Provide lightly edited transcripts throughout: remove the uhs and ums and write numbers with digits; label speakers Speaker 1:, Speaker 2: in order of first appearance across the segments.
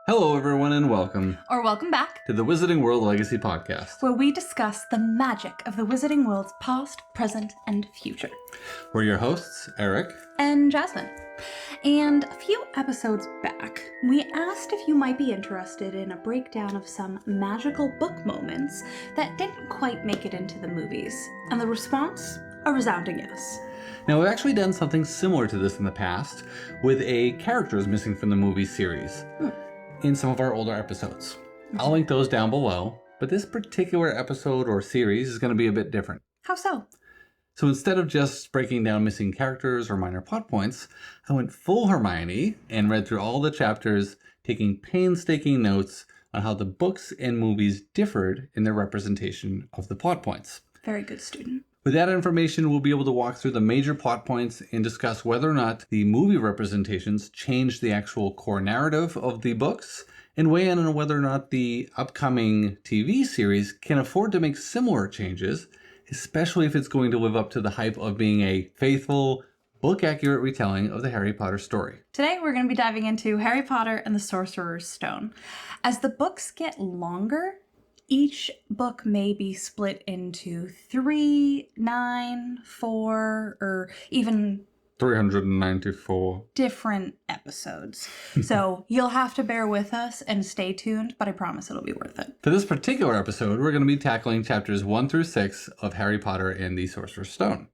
Speaker 1: Hello, everyone, and welcome.
Speaker 2: Or welcome back
Speaker 1: to the Wizarding World Legacy Podcast,
Speaker 2: where we discuss the magic of the Wizarding World's past, present, and future.
Speaker 1: We're your hosts, Eric
Speaker 2: and Jasmine. And a few episodes back, we asked if you might be interested in a breakdown of some magical book moments that didn't quite make it into the movies. And the response? A resounding yes.
Speaker 1: Now, we've actually done something similar to this in the past with a characters missing from the movie series in some of our older episodes. I'll link those down below, but this particular episode or series is going to be a bit different.
Speaker 2: How so?
Speaker 1: So instead of just breaking down missing characters or minor plot points, I went full Hermione and read through all the chapters, taking painstaking notes on how the books and movies differed in their representation of the plot points.
Speaker 2: Very good student.
Speaker 1: With that information, we'll be able to walk through the major plot points and discuss whether or not the movie representations changed the actual core narrative of the books, and weigh in on whether or not the upcoming TV series can afford to make similar changes, especially if it's going to live up to the hype of being a faithful, book-accurate retelling of the Harry Potter story.
Speaker 2: Today, we're going to be diving into Harry Potter and the Sorcerer's Stone. As the books get longer, each book may be split into 3, 9, 4, or even
Speaker 1: 394
Speaker 2: different episodes. So you'll have to bear with us and stay tuned, but I promise it'll be worth it.
Speaker 1: For this particular episode, we're going to be tackling chapters 1 through 6 of Harry Potter and the Sorcerer's Stone.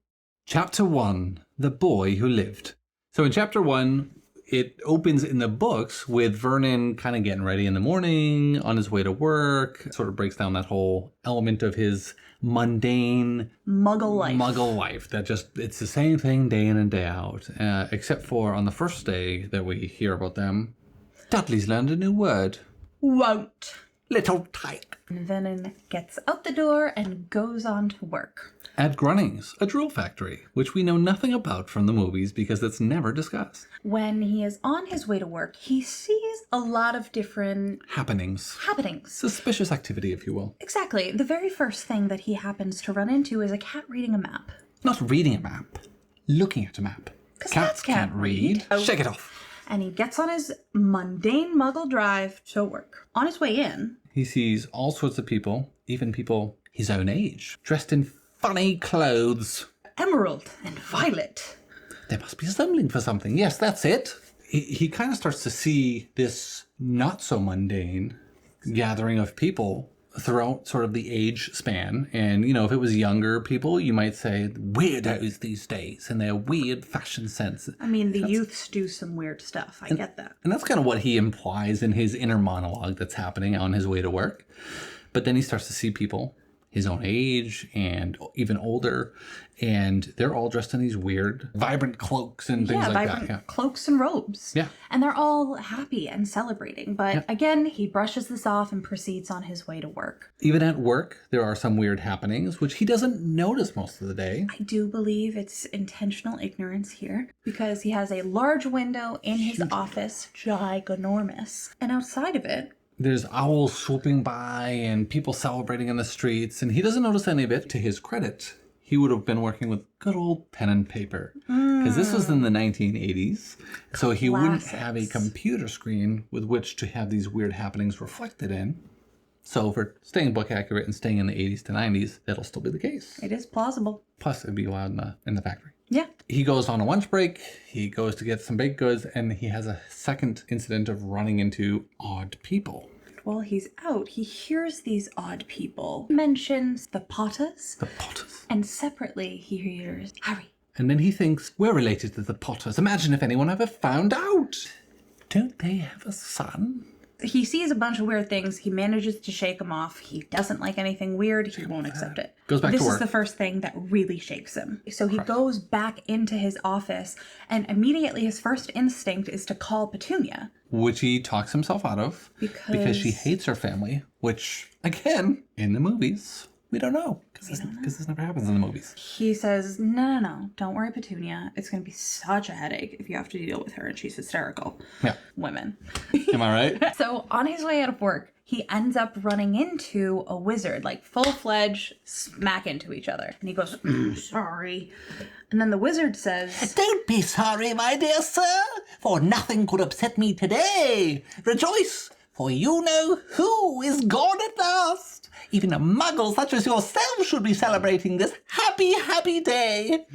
Speaker 1: Chapter 1, The Boy Who Lived. So in chapter 1, it opens in the books with Vernon kind of getting ready in the morning on his way to work. It sort of breaks down that whole element of his mundane Muggle life. That just, it's the same thing day in and day out. Except for on the first day that we hear about them, Dudley's learned a new word.
Speaker 2: Won't.
Speaker 1: Little tyke.
Speaker 2: Vernon gets out the door and goes on to work.
Speaker 1: At Grunnings, a drill factory, which we know nothing about from the movies because it's never discussed.
Speaker 2: When he is on his way to work, he sees a lot of different
Speaker 1: happenings. Suspicious activity, if you will.
Speaker 2: Exactly. The very first thing that he happens to run into is a cat reading a map.
Speaker 1: Not reading a map, looking at a map.
Speaker 2: Because cats can't read.
Speaker 1: Shake it off.
Speaker 2: And he gets on his mundane Muggle drive to work. On his way in,
Speaker 1: he sees all sorts of people, even people his own age, dressed in funny clothes.
Speaker 2: Emerald and violet.
Speaker 1: They must be stumbling for something. Yes, that's it. He kind of starts to see this not so mundane gathering of people throughout sort of the age span. And, you know, if it was younger people, you might say weirdos these days and their weird fashion sense.
Speaker 2: I mean, the youths do some weird stuff. I get that.
Speaker 1: And that's kind of what he implies in his inner monologue that's happening on his way to work. But then he starts to see people his own age and even older, and they're all dressed in these weird, vibrant cloaks and things like that. Yeah,
Speaker 2: cloaks and robes.
Speaker 1: Yeah.
Speaker 2: And they're all happy and celebrating. But again, he brushes this off and proceeds on his way to work.
Speaker 1: Even at work, there are some weird happenings, which he doesn't notice most of the day.
Speaker 2: I do believe it's intentional ignorance here, because he has a large window in his office, ginormous, and outside of it,
Speaker 1: there's owls swooping by and people celebrating in the streets, and he doesn't notice any of it. To his credit, he would have been working with good old pen and paper, because this was in the 1980s, so he wouldn't have a computer screen with which to have these weird happenings reflected in. So for staying book accurate and staying in the 80s to 90s, that'll still be the case.
Speaker 2: It is plausible.
Speaker 1: Plus, it'd be loud in the factory.
Speaker 2: Yeah.
Speaker 1: He goes on a lunch break, he goes to get some baked goods, and he has a second incident of running into odd people.
Speaker 2: While he's out, he hears these odd people. Mentions the Potters.
Speaker 1: The Potters.
Speaker 2: And separately, he hears Harry.
Speaker 1: And then he thinks, we're related to the Potters. Imagine if anyone ever found out. Don't they have a son?
Speaker 2: He sees a bunch of weird things. He manages to shake them off. He doesn't like anything weird. He won't accept it.
Speaker 1: Goes back to work.
Speaker 2: This is the first thing that really shakes him. So he goes back into his office, and immediately his first instinct is to call Petunia.
Speaker 1: Which he talks himself out of. Because she hates her family. Which, again, in the movies, we don't know. Because this never happens in the movies.
Speaker 2: He says, no, don't worry, Petunia. It's going to be such a headache if you have to deal with her, and she's hysterical.
Speaker 1: Yeah.
Speaker 2: Women.
Speaker 1: Am I right?
Speaker 2: So on his way out of work, he ends up running into a wizard, like full-fledged, smack into each other. And he goes, sorry. And then the wizard says,
Speaker 3: Don't be sorry, my dear sir, for nothing could upset me today. Rejoice,
Speaker 1: For you know who is gone at last. Even a muggle such as yourself should be celebrating this happy, happy day.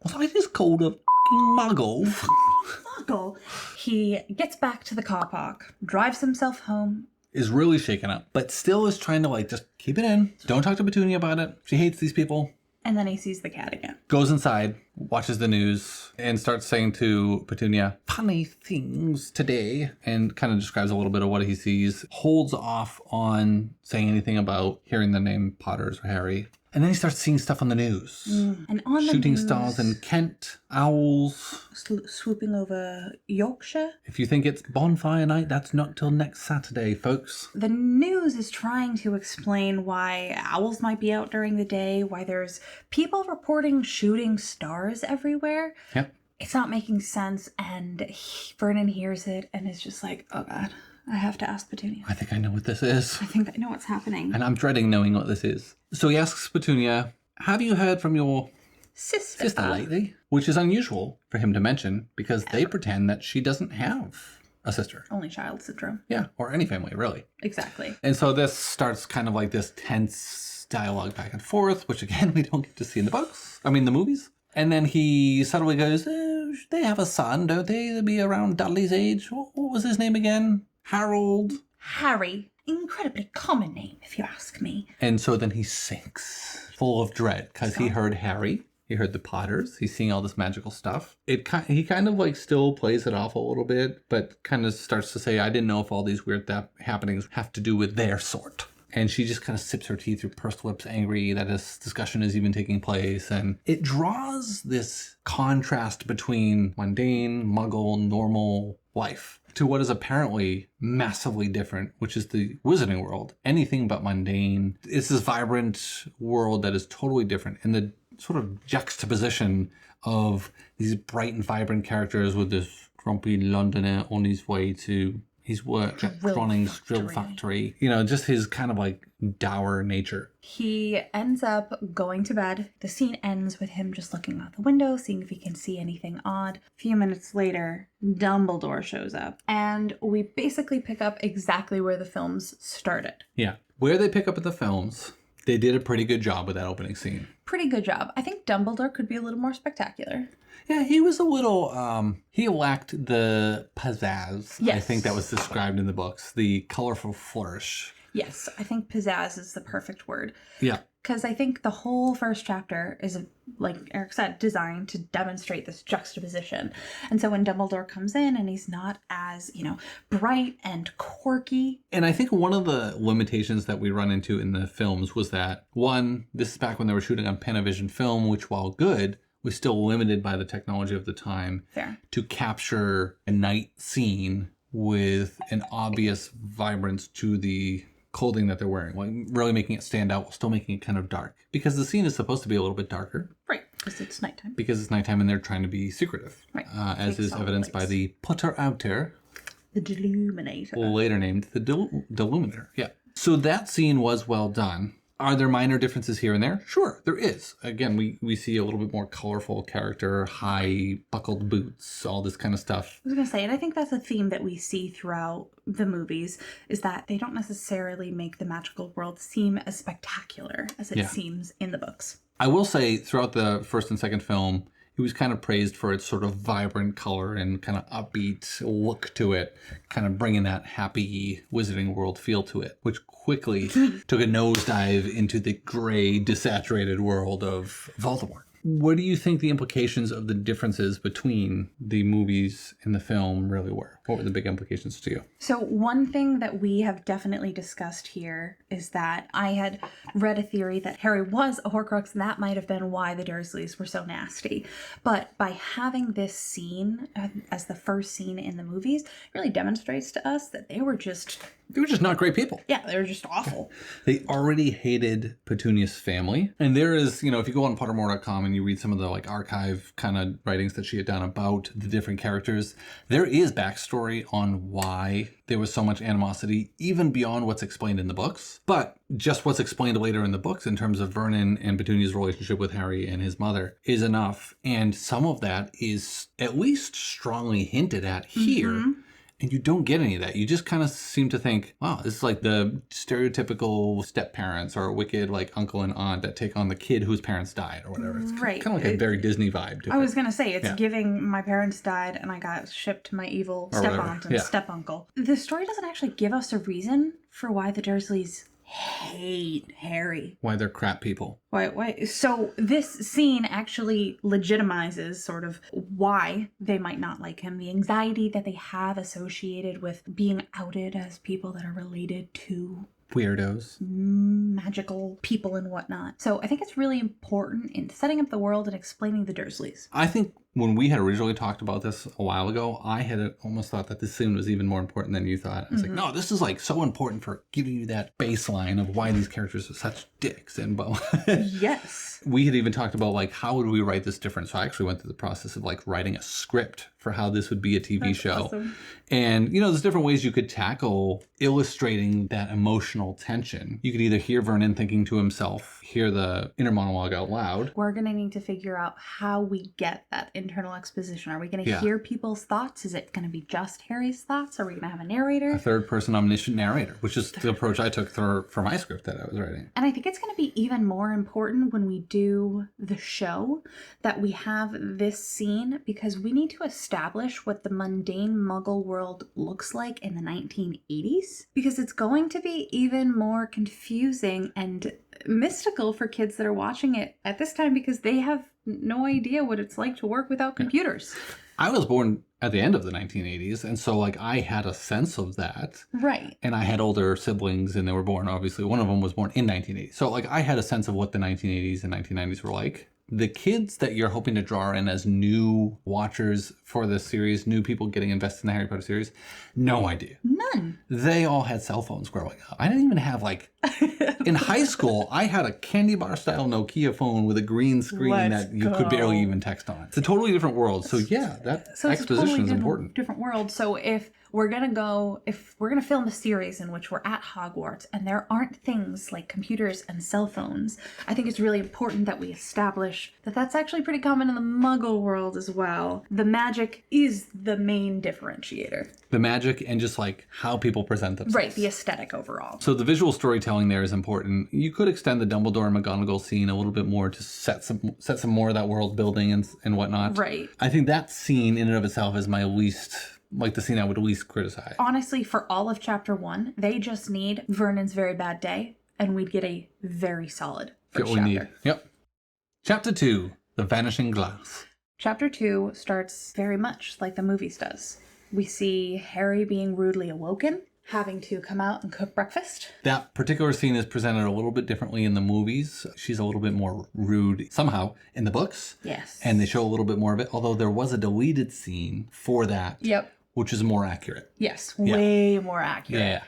Speaker 1: Was I just called a f***ing muggle?
Speaker 2: Muggle. He gets back to the car park, drives himself home.
Speaker 1: Is really shaken up, but still is trying to like just keep it in. Don't talk to Petunia about it. She hates these people.
Speaker 2: And then he sees the cat again.
Speaker 1: Goes inside, watches the news, and starts saying to Petunia, funny things today, and kind of describes a little bit of what he sees. Holds off on saying anything about hearing the name Potters or Harry. And then he starts seeing stuff on the news.
Speaker 2: And on the
Speaker 1: Shooting
Speaker 2: news,
Speaker 1: stars in Kent, owls.
Speaker 2: Swooping over Yorkshire.
Speaker 1: If you think it's bonfire night, that's not till next Saturday, folks.
Speaker 2: The news is trying to explain why owls might be out during the day, why there's people reporting shooting stars everywhere.
Speaker 1: Yep.
Speaker 2: It's not making sense, and Vernon hears it and is just like, oh God, I have to ask Petunia.
Speaker 1: I think I know what this is.
Speaker 2: I think I know what's happening.
Speaker 1: And I'm dreading knowing what this is. So he asks Petunia, have you heard from your sister lately? Which is unusual for him to mention because they pretend that she doesn't have a sister.
Speaker 2: Only child syndrome.
Speaker 1: Yeah, or any family, really.
Speaker 2: Exactly.
Speaker 1: And so this starts kind of like this tense dialogue back and forth, which again, we don't get to see in the movies. And then he subtly goes, they have a son, don't they? They'll be around Dudley's age. What was his name again? Harold?
Speaker 2: Harry. Incredibly common name, if you ask me.
Speaker 1: And so then he sinks, full of dread, because he heard Harry. He heard the Potters. He's seeing all this magical stuff. He kind of like still plays it off a little bit, but kind of starts to say, I didn't know if all these weird happenings have to do with their sort. And she just kind of sips her tea through pursed lips, angry that this discussion is even taking place. And it draws this contrast between mundane, muggle, normal life to what is apparently massively different, which is the wizarding world. Anything but mundane. It's this vibrant world that is totally different. And the sort of juxtaposition of these bright and vibrant characters with this grumpy Londoner on his way to his work at Cronning's Drill Factory. You know, just his kind of like dour nature.
Speaker 2: He ends up going to bed. The scene ends with him just looking out the window, seeing if he can see anything odd. A few minutes later, Dumbledore shows up. And we basically pick up exactly where the films started.
Speaker 1: Yeah. Where they pick up at the films, they did a pretty good job with that opening scene.
Speaker 2: Pretty good job. I think Dumbledore could be a little more spectacular.
Speaker 1: Yeah, he was a little, he lacked the pizzazz,
Speaker 2: yes.
Speaker 1: I think that was described in the books, the colorful flourish.
Speaker 2: Yes, I think pizzazz is the perfect word.
Speaker 1: Yeah.
Speaker 2: Because I think the whole first chapter is, like Eric said, designed to demonstrate this juxtaposition. And so when Dumbledore comes in and he's not as, bright and quirky.
Speaker 1: And I think one of the limitations that we run into in the films was that, one, this is back when they were shooting on Panavision film, which while good, was still limited by the technology of the time.
Speaker 2: Fair.
Speaker 1: To capture a night scene with an obvious vibrance to the clothing that they're wearing, like really making it stand out while still making it kind of dark. Because the scene is supposed to be a little bit darker.
Speaker 2: Right, because it's nighttime.
Speaker 1: Because it's nighttime and they're trying to be secretive.
Speaker 2: Right.
Speaker 1: As is evidenced by the Putter Outer.
Speaker 2: The Deluminator.
Speaker 1: Later named the Deluminator. Yeah. So that scene was well done. Are there minor differences here and there? Sure, there is. Again, we see a little bit more colorful character, high buckled boots, all this kind of stuff.
Speaker 2: I was going to say, and I think that's a theme that we see throughout the movies, is that they don't necessarily make the magical world seem as spectacular as it seems in the books.
Speaker 1: I will say, throughout the first and second film, it was kind of praised for its sort of vibrant color and kind of upbeat look to it, kind of bringing that happy Wizarding World feel to it, which quickly took a nosedive into the gray, desaturated world of Voldemort. What do you think the implications of the differences between the movies and the film really were? What were the big implications to you?
Speaker 2: So one thing that we have definitely discussed here is that I had read a theory that Harry was a Horcrux, and that might have been why the Dursleys were so nasty. But by having this scene as the first scene in the movies, it really demonstrates to us that they were just
Speaker 1: not great people.
Speaker 2: Yeah, they were just awful.
Speaker 1: They already hated Petunia's family. And there is, if you go on Pottermore.com and you read some of the archive kind of writings that she had done about the different characters, there is backstory on why there was so much animosity, even beyond what's explained in the books. But just what's explained later in the books in terms of Vernon and Petunia's relationship with Harry and his mother is enough. And some of that is at least strongly hinted at here. Mm-hmm. And you don't get any of that. You just kind of seem to think, wow, this is like the stereotypical step parents or a wicked like uncle and aunt that take on the kid whose parents died or whatever. It's kind of like a very Disney vibe to it.
Speaker 2: I was going to say, it's giving my parents died and I got shipped to my evil step-aunt and step-uncle. The story doesn't actually give us a reason for why the Dursleys hate Harry.
Speaker 1: Why they're crap people.
Speaker 2: Why? So this scene actually legitimizes sort of why they might not like him, the anxiety that they have associated with being outed as people that are related to
Speaker 1: weirdos,
Speaker 2: magical people and whatnot. So I think it's really important in setting up the world and explaining the Dursleys.
Speaker 1: I think when we had originally talked about this a while ago, I had almost thought that this scene was even more important than you thought. I was like, no, this is like so important for giving you that baseline of why these characters are such dicks. And
Speaker 2: yes.
Speaker 1: We had even talked about like, how would we write this different? So I actually went through the process of like writing a script for how this would be a TV show.
Speaker 2: Awesome.
Speaker 1: And, you know, there's different ways you could tackle illustrating that emotional tension. You could either hear Vernon thinking to himself, hear the inner monologue out loud.
Speaker 2: We're going to need to figure out how we get that internal exposition. Are we going to hear people's thoughts? Is it going to be just Harry's thoughts? Are we going to have a narrator?
Speaker 1: A third person omniscient narrator, which is the approach I took for my script that I was writing.
Speaker 2: And I think it's going to be even more important when we do the show that we have this scene, because we need to establish what the mundane Muggle world looks like in the 1980s, because it's going to be even more confusing and mystical for kids that are watching it at this time, because they have no idea what it's like to work without computers.
Speaker 1: I was born at the end of the 1980s, and so like I had a sense of that.
Speaker 2: Right.
Speaker 1: And I had older siblings, and they were born, obviously. One of them was born in 1980. So like I had a sense of what the 1980s and 1990s were like. The kids that you're hoping to draw in as new watchers for this series, new people getting invested in the Harry Potter series, no idea.
Speaker 2: None.
Speaker 1: They all had cell phones growing up. I didn't even have like, in high school, I had a candy bar style Nokia phone with a green screen that you could barely even text on. It's a totally different world. So yeah, that exposition is important.
Speaker 2: Different world. So if we're going to film a series in which we're at Hogwarts and there aren't things like computers and cell phones, I think it's really important that we establish that that's actually pretty common in the Muggle world as well. The magic is the main differentiator.
Speaker 1: The magic and just like how people present themselves.
Speaker 2: Right, the aesthetic overall.
Speaker 1: So the visual storytelling there is important. You could extend the Dumbledore and McGonagall scene a little bit more to set some more of that world building and whatnot.
Speaker 2: Right.
Speaker 1: I think that scene in and of itself is my least... like the scene I would least criticize.
Speaker 2: Honestly, for all of chapter 1, they just need Vernon's very bad day, and we'd get a very solid first chapter. We need.
Speaker 1: Yep. Chapter 2, The Vanishing Glass.
Speaker 2: Chapter 2 starts very much like the movies does. We see Harry being rudely awoken, having to come out and cook breakfast.
Speaker 1: That particular scene is presented a little bit differently in the movies. She's a little bit more rude somehow in the books.
Speaker 2: Yes.
Speaker 1: And they show a little bit more of it, although there was a deleted scene for that.
Speaker 2: Yep.
Speaker 1: Which is more accurate.
Speaker 2: Yes, way more accurate.
Speaker 1: Yeah.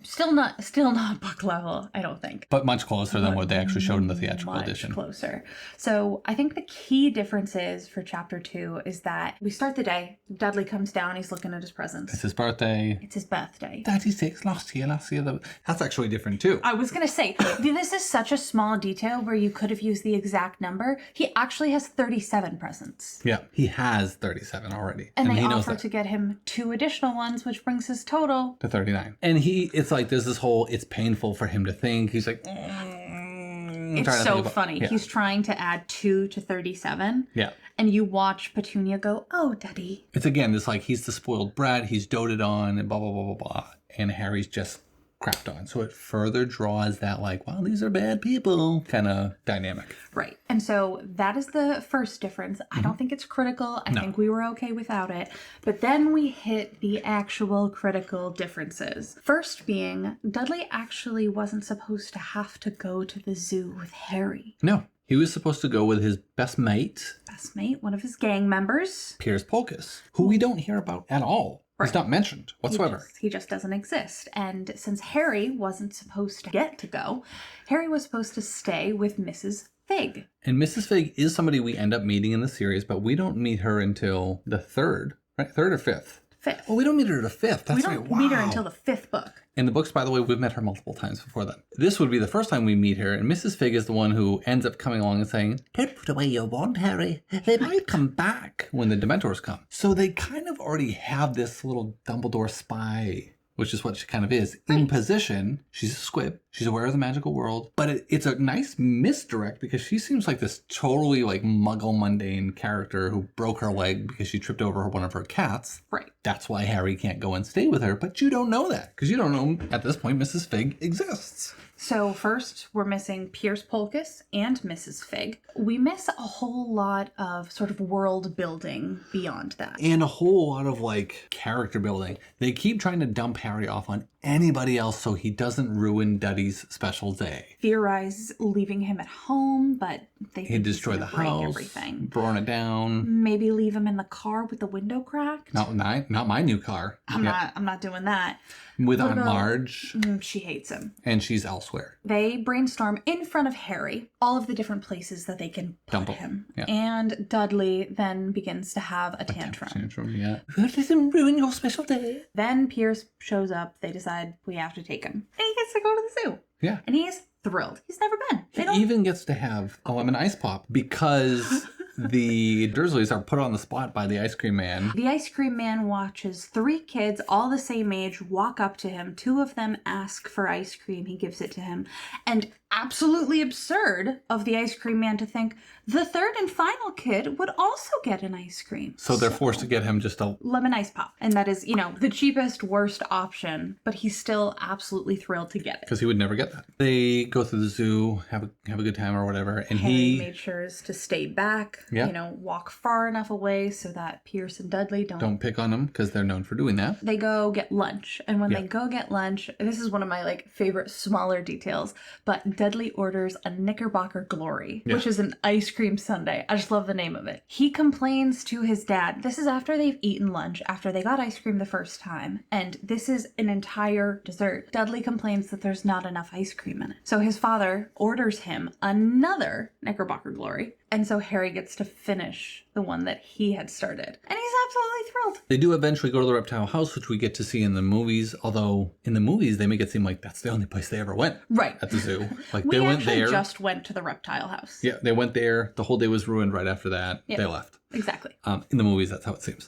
Speaker 2: Still not book level, I don't think.
Speaker 1: But much closer than what they actually showed in the theatrical edition.
Speaker 2: Much closer. So I think the key difference is for chapter 2 is that we start the day. Dudley comes down. He's looking at his presents.
Speaker 1: It's his birthday.
Speaker 2: It's his birthday.
Speaker 1: 36 last year. That's actually different too.
Speaker 2: I was going to say, this is such a small detail where you could have used the exact number. He actually has 37 presents.
Speaker 1: Yeah, he has 37 already.
Speaker 2: And they offer to get him 2 additional ones, which brings his total
Speaker 1: to 39. And it's like there's this whole, it's painful for him to think. He's like,
Speaker 2: it's so funny. Yeah. He's trying to add 2 to 37.
Speaker 1: Yeah.
Speaker 2: And you watch Petunia go, oh, Daddy.
Speaker 1: It's again, this like, he's the spoiled brat, he's doted on, and blah, blah, blah, blah, blah. And Harry's just crapped on. So it further draws that like, wow, these are bad people kind of dynamic.
Speaker 2: Right. And so that is the first difference. I don't think it's critical. I think we were okay without it. But then we hit the actual critical differences. First being, Dudley actually wasn't supposed to have to go to the zoo with Harry.
Speaker 1: No. He was supposed to go with his best mate.
Speaker 2: One of his gang members.
Speaker 1: Piers Polkiss, who we don't hear about at all. Right. He's not mentioned whatsoever.
Speaker 2: He just doesn't exist. And since Harry wasn't supposed to get to go, Harry was supposed to stay with Mrs. Fig.
Speaker 1: And Mrs. Fig is somebody we end up meeting in the series, but we don't meet her until the third, right? 3rd or 5th?
Speaker 2: 5th.
Speaker 1: Oh, we don't meet her to 5th. That's
Speaker 2: We don't meet her until the 5th book.
Speaker 1: In the books, by the way, we've met her multiple times before then. This would be the first time we meet her, and Mrs. Fig is the one who ends up coming along and saying, "Don't put away your wand, Harry. They might come back when the Dementors come." So they kind of already have this little Dumbledore spy, which is what she kind of is, in position. She's a squib. She's aware of the magical world. But it's a nice misdirect because she seems like this totally like muggle mundane character who broke her leg because she tripped over one of her cats.
Speaker 2: Right.
Speaker 1: That's why Harry can't go and stay with her. But you don't know that because you don't know at this point Mrs. Fig exists.
Speaker 2: So first, we're missing Pierce Polkus and Mrs. Fig. We miss a whole lot of sort of world building beyond that.
Speaker 1: And a whole lot of like character building. They keep trying to dump Harry off on anybody else so he doesn't ruin Duddy's special day.
Speaker 2: Theorize leaving him at home, but they
Speaker 1: He'd destroy the house,
Speaker 2: everything.
Speaker 1: burn it down.
Speaker 2: Maybe leave him in the car with the window cracked.
Speaker 1: Not my new car.
Speaker 2: I'm not doing that.
Speaker 1: With
Speaker 2: What
Speaker 1: Aunt
Speaker 2: about-
Speaker 1: Marge.
Speaker 2: She hates him.
Speaker 1: And she's elsewhere.
Speaker 2: They brainstorm in front of Harry all of the different places that they can put
Speaker 1: Dump
Speaker 2: him.
Speaker 1: yeah.
Speaker 2: And Dudley then begins to have a tantrum.
Speaker 1: Yeah. Let him ruin your special day.
Speaker 2: Then Pierce shows up. They decide we have to take him. And he gets to go to the zoo.
Speaker 1: Yeah.
Speaker 2: And he is thrilled. He's never been.
Speaker 1: He even gets to have a lemon ice pop because the Dursleys are put on the spot by the ice cream man.
Speaker 2: The ice cream man watches 3 kids, all the same age, walk up to him. 2 of them ask for ice cream. He gives it to him. And absolutely absurd of the ice cream man to think the 3rd and final kid would also get an ice cream.
Speaker 1: So they're forced to get him just a
Speaker 2: lemon ice pop. And that is, the cheapest, worst option. But he's still absolutely thrilled to get it.
Speaker 1: because he would never get that. They go through the zoo, have a good time or whatever, and
Speaker 2: Harry
Speaker 1: he
Speaker 2: made sure to stay back,
Speaker 1: Yeah.
Speaker 2: walk far enough away so that Pierce and Dudley
Speaker 1: don't pick on him because they're known for doing that.
Speaker 2: They go get lunch. And when
Speaker 1: Yeah.
Speaker 2: they go get lunch, this is one of my favorite smaller details, but Dudley orders a Knickerbocker Glory,
Speaker 1: Yeah.
Speaker 2: which is an ice cream sundae. I just love the name of it. He complains to his dad. This is after they've eaten lunch, after they got ice cream the first time. And this is an entire dessert. Dudley complains that there's not enough ice cream in it. So his father orders him another Knickerbocker Glory. And so Harry gets to finish the one that he had started. And he's absolutely thrilled.
Speaker 1: They do eventually go to the reptile house, which we get to see in the movies, although in the movies they make it seem like that's the only place they ever went.
Speaker 2: Right.
Speaker 1: At the zoo. Like
Speaker 2: We
Speaker 1: they went
Speaker 2: actually
Speaker 1: there.
Speaker 2: just went to the reptile house.
Speaker 1: Yeah, they went there. The whole day was ruined right after that.
Speaker 2: Yeah.
Speaker 1: They left.
Speaker 2: Exactly.
Speaker 1: In the movies, that's how it seems.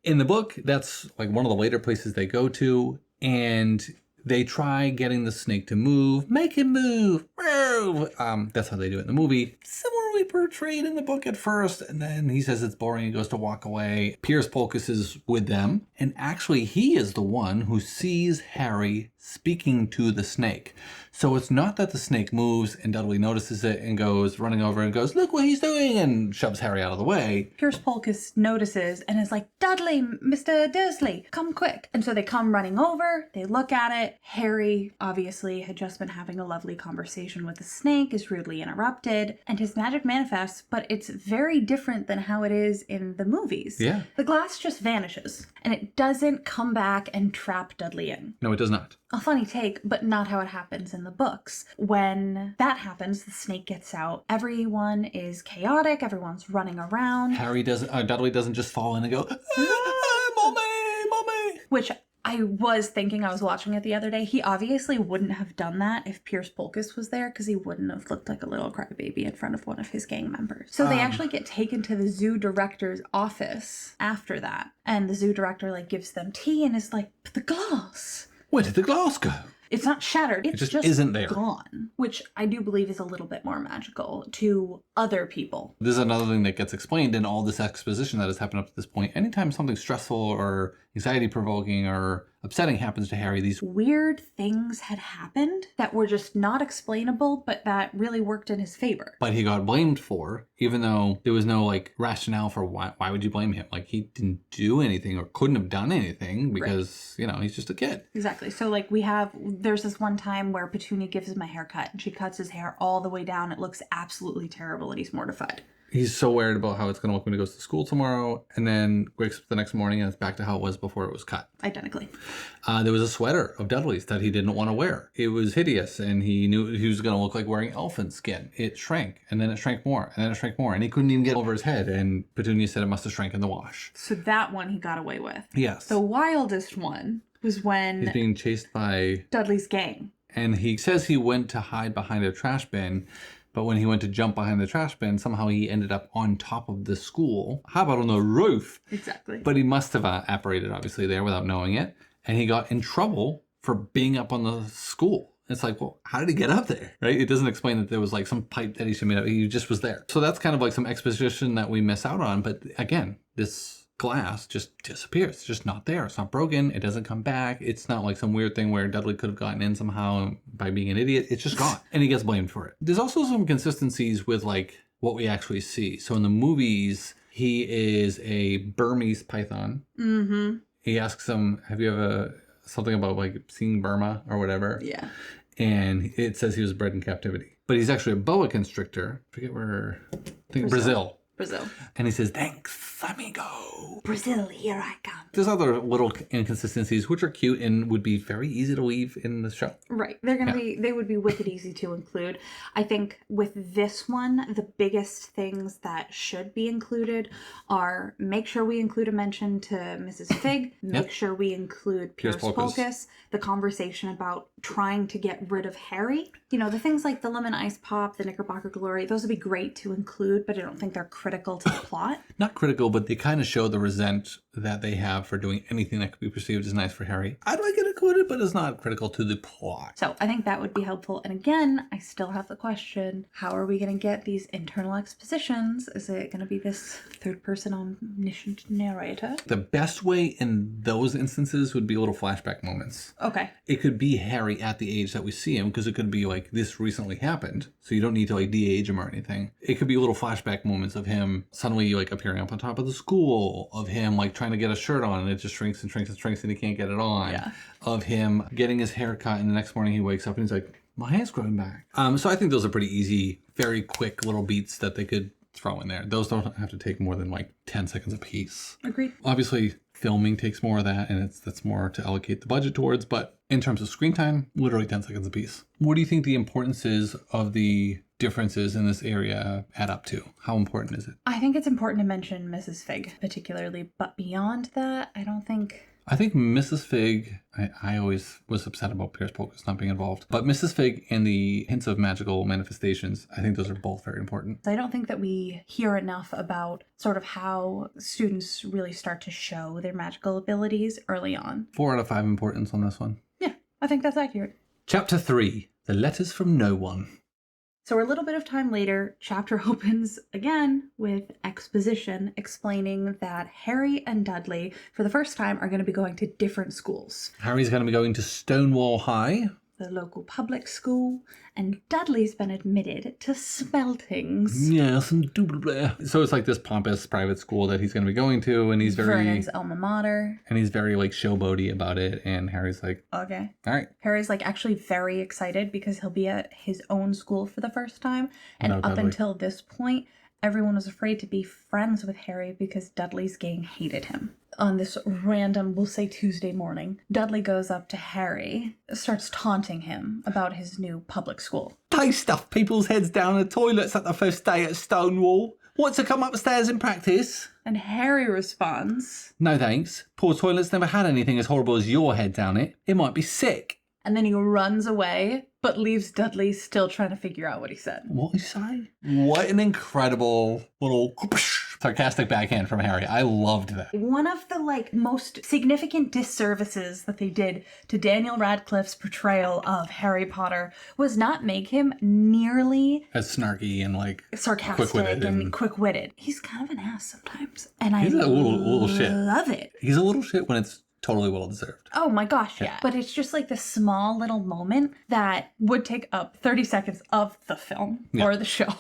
Speaker 1: In the book, that's like one of the later places they go to, and they try getting the snake to move. Make him move. Move. That's how they do it in the movie. Similarly portrayed in the book at first, and then he says it's boring and goes to walk away. Pierce Polkus is with them, and actually he is the one who sees Harry speaking to the snake. So it's not that the snake moves and Dudley notices it and goes running over and goes, "Look what he's doing," and shoves Harry out of the way.
Speaker 2: Pierce Polkus notices and is like, "Dudley, Mr. Dursley, come quick." And so they come running over, they look at it. Harry obviously had just been having a lovely conversation with the snake, is rudely interrupted, and his magic manifests, but it's very different than how it is in the movies.
Speaker 1: Yeah.
Speaker 2: The glass just vanishes, and it doesn't come back and trap Dudley in.
Speaker 1: No, it does not.
Speaker 2: A funny take, but not how it happens in the books. When that happens, the snake gets out. Everyone is chaotic. Everyone's running around.
Speaker 1: Dudley doesn't just fall in and go, mommy.
Speaker 2: Which I was thinking, I was watching it the other day. He obviously wouldn't have done that if Pierce Polkus was there, because he wouldn't have looked like a little crybaby in front of one of his gang members. So they actually get taken to the zoo director's office after that. And the zoo director gives them tea and is like, "But the glass."
Speaker 1: Where did the glass go?
Speaker 2: It's not shattered. It's
Speaker 1: just isn't there.
Speaker 2: Gone. Which I do believe is a little bit more magical to other people.
Speaker 1: This is another thing that gets explained in all this exposition that has happened up to this point. Anytime something stressful or anxiety-provoking or upsetting happens to Harry, these
Speaker 2: Weird things had happened that were just not explainable, but that really worked in his favor.
Speaker 1: but he got blamed for, even though there was no rationale for why would you blame him? He didn't do anything or couldn't have done anything because, he's just a kid.
Speaker 2: Exactly. So there's this one time where Petunia gives him a haircut and she cuts his hair all the way down. It looks absolutely terrible and he's mortified.
Speaker 1: He's so worried about how it's going to look when he goes to school tomorrow, and then wakes up the next morning and it's back to how it was before it was cut.
Speaker 2: Identically.
Speaker 1: There was a sweater of Dudley's that he didn't want to wear. It was hideous, and he knew he was going to look like wearing elephant skin. It shrank, and then it shrank more, and then it shrank more, and he couldn't even get over his head, and Petunia said it must have shrank in the wash.
Speaker 2: So that one he got away with.
Speaker 1: Yes.
Speaker 2: The wildest one was when...
Speaker 1: He's being chased by...
Speaker 2: Dudley's gang.
Speaker 1: And he says he went to hide behind a trash bin, but when he went to jump behind the trash bin, somehow he ended up on top of the school. How about on the roof?
Speaker 2: Exactly.
Speaker 1: But he must have apparated, obviously, there without knowing it. And he got in trouble for being up on the school. It's like, well, how did he get up there? Right? It doesn't explain that there was like some pipe that he should meet up. He just was there. So that's kind of like some exposition that we miss out on. But again, this glass just disappears. It's just not there. It's not broken. It doesn't come back. It's not like some weird thing where Dudley could have gotten in somehow by being an idiot. It's just gone. And he gets blamed for it. There's also some consistencies with like what we actually see. So in the movies, he is a Burmese python. Mm-hmm. He asks him, have you ever something about like seeing Burma or whatever?
Speaker 2: Yeah.
Speaker 1: And it says he was bred in captivity. But he's actually a boa constrictor. I forget where. I think Brazil. And he says, thanks, amigo.
Speaker 2: Brazil, here I come.
Speaker 1: There's other little inconsistencies which are cute and would be very easy to leave in the show.
Speaker 2: Right. They would be wicked easy to include. I think with this one, the biggest things that should be included are make sure we include a mention to Mrs. Fig, make sure we include Pierce Polkus, the conversation about trying to get rid of Harry. You know, the things like the lemon ice pop, the Knickerbocker glory, those would be great to include, but I don't think they're critical to the plot.
Speaker 1: Not critical, but they kind of show the resent that they have for doing anything that could be perceived as nice for Harry. I'd like it included, but it's not critical to the plot.
Speaker 2: So I think that would be helpful. And again, I still have the question, how are we going to get these internal expositions? Is it going to be this third-person omniscient narrator?
Speaker 1: The best way in those instances would be little flashback moments.
Speaker 2: Okay.
Speaker 1: It could be Harry at the age that we see him, because it could be like, this recently happened, so you don't need to like de-age him or anything. It could be little flashback moments of him suddenly like appearing up on top of the school, of him like trying to get a shirt on and it just shrinks and shrinks and shrinks and he can't get it on.
Speaker 2: Yeah.
Speaker 1: Of him getting his hair cut and the next morning he wakes up and he's like, my hair's growing back. So I think those are pretty easy, very quick little beats that they could throw in there. Those don't have to take more than like 10 seconds a piece.
Speaker 2: Agreed.
Speaker 1: Obviously, filming takes more of that, and that's more to allocate the budget towards, but in terms of screen time, literally 10 seconds a piece. What do you think the importance is of the differences in this area add up to? How important is it?
Speaker 2: I think it's important to mention Mrs. Fig particularly, but beyond that, I think
Speaker 1: Mrs. Fig, I always was upset about Pierce Polkus not being involved, but Mrs. Fig and the hints of magical manifestations, I think those are both very important.
Speaker 2: I don't think that we hear enough about sort of how students really start to show their magical abilities early on.
Speaker 1: 4 out of 5 importance on this one.
Speaker 2: Yeah, I think that's accurate.
Speaker 1: Chapter 3, The Letters from No One.
Speaker 2: So a little bit of time later, chapter opens again with exposition explaining that Harry and Dudley, for the first time, are going to be going to different schools.
Speaker 1: Harry's going to be going to Stonewall High,
Speaker 2: the local public school, and Dudley's been admitted to Smeltings.
Speaker 1: Yes, and so it's like this pompous private school that he's going to be going to, and he's very...
Speaker 2: Vernon's alma mater.
Speaker 1: And he's very, like, showboaty about it, and Harry's like...
Speaker 2: Okay.
Speaker 1: All right.
Speaker 2: Harry's, like, actually very excited because he'll be at his own school for the first time, and up until this point, everyone was afraid to be friends with Harry because Dudley's gang hated him. On this random, we'll say Tuesday morning, Dudley goes up to Harry, starts taunting him about his new public school.
Speaker 1: They stuff people's heads down the toilets at the first day at Stonewall. Want to come upstairs and practice?
Speaker 2: And Harry responds,
Speaker 1: no thanks. Poor toilet's never had anything as horrible as your head down it. It might be sick.
Speaker 2: And then he runs away, but leaves Dudley still trying to figure out what he said.
Speaker 1: What did he say? What an incredible little sarcastic backhand from Harry. I loved that.
Speaker 2: One of the most significant disservices that they did to Daniel Radcliffe's portrayal of Harry Potter was not make him nearly
Speaker 1: as snarky and
Speaker 2: sarcastic quick-witted. He's kind of an ass sometimes, and
Speaker 1: he's a little shit.
Speaker 2: Love it.
Speaker 1: He's a little shit when it's totally well deserved.
Speaker 2: Oh my gosh, yeah. But it's just like this small little moment that would take up 30 seconds of the film or the show.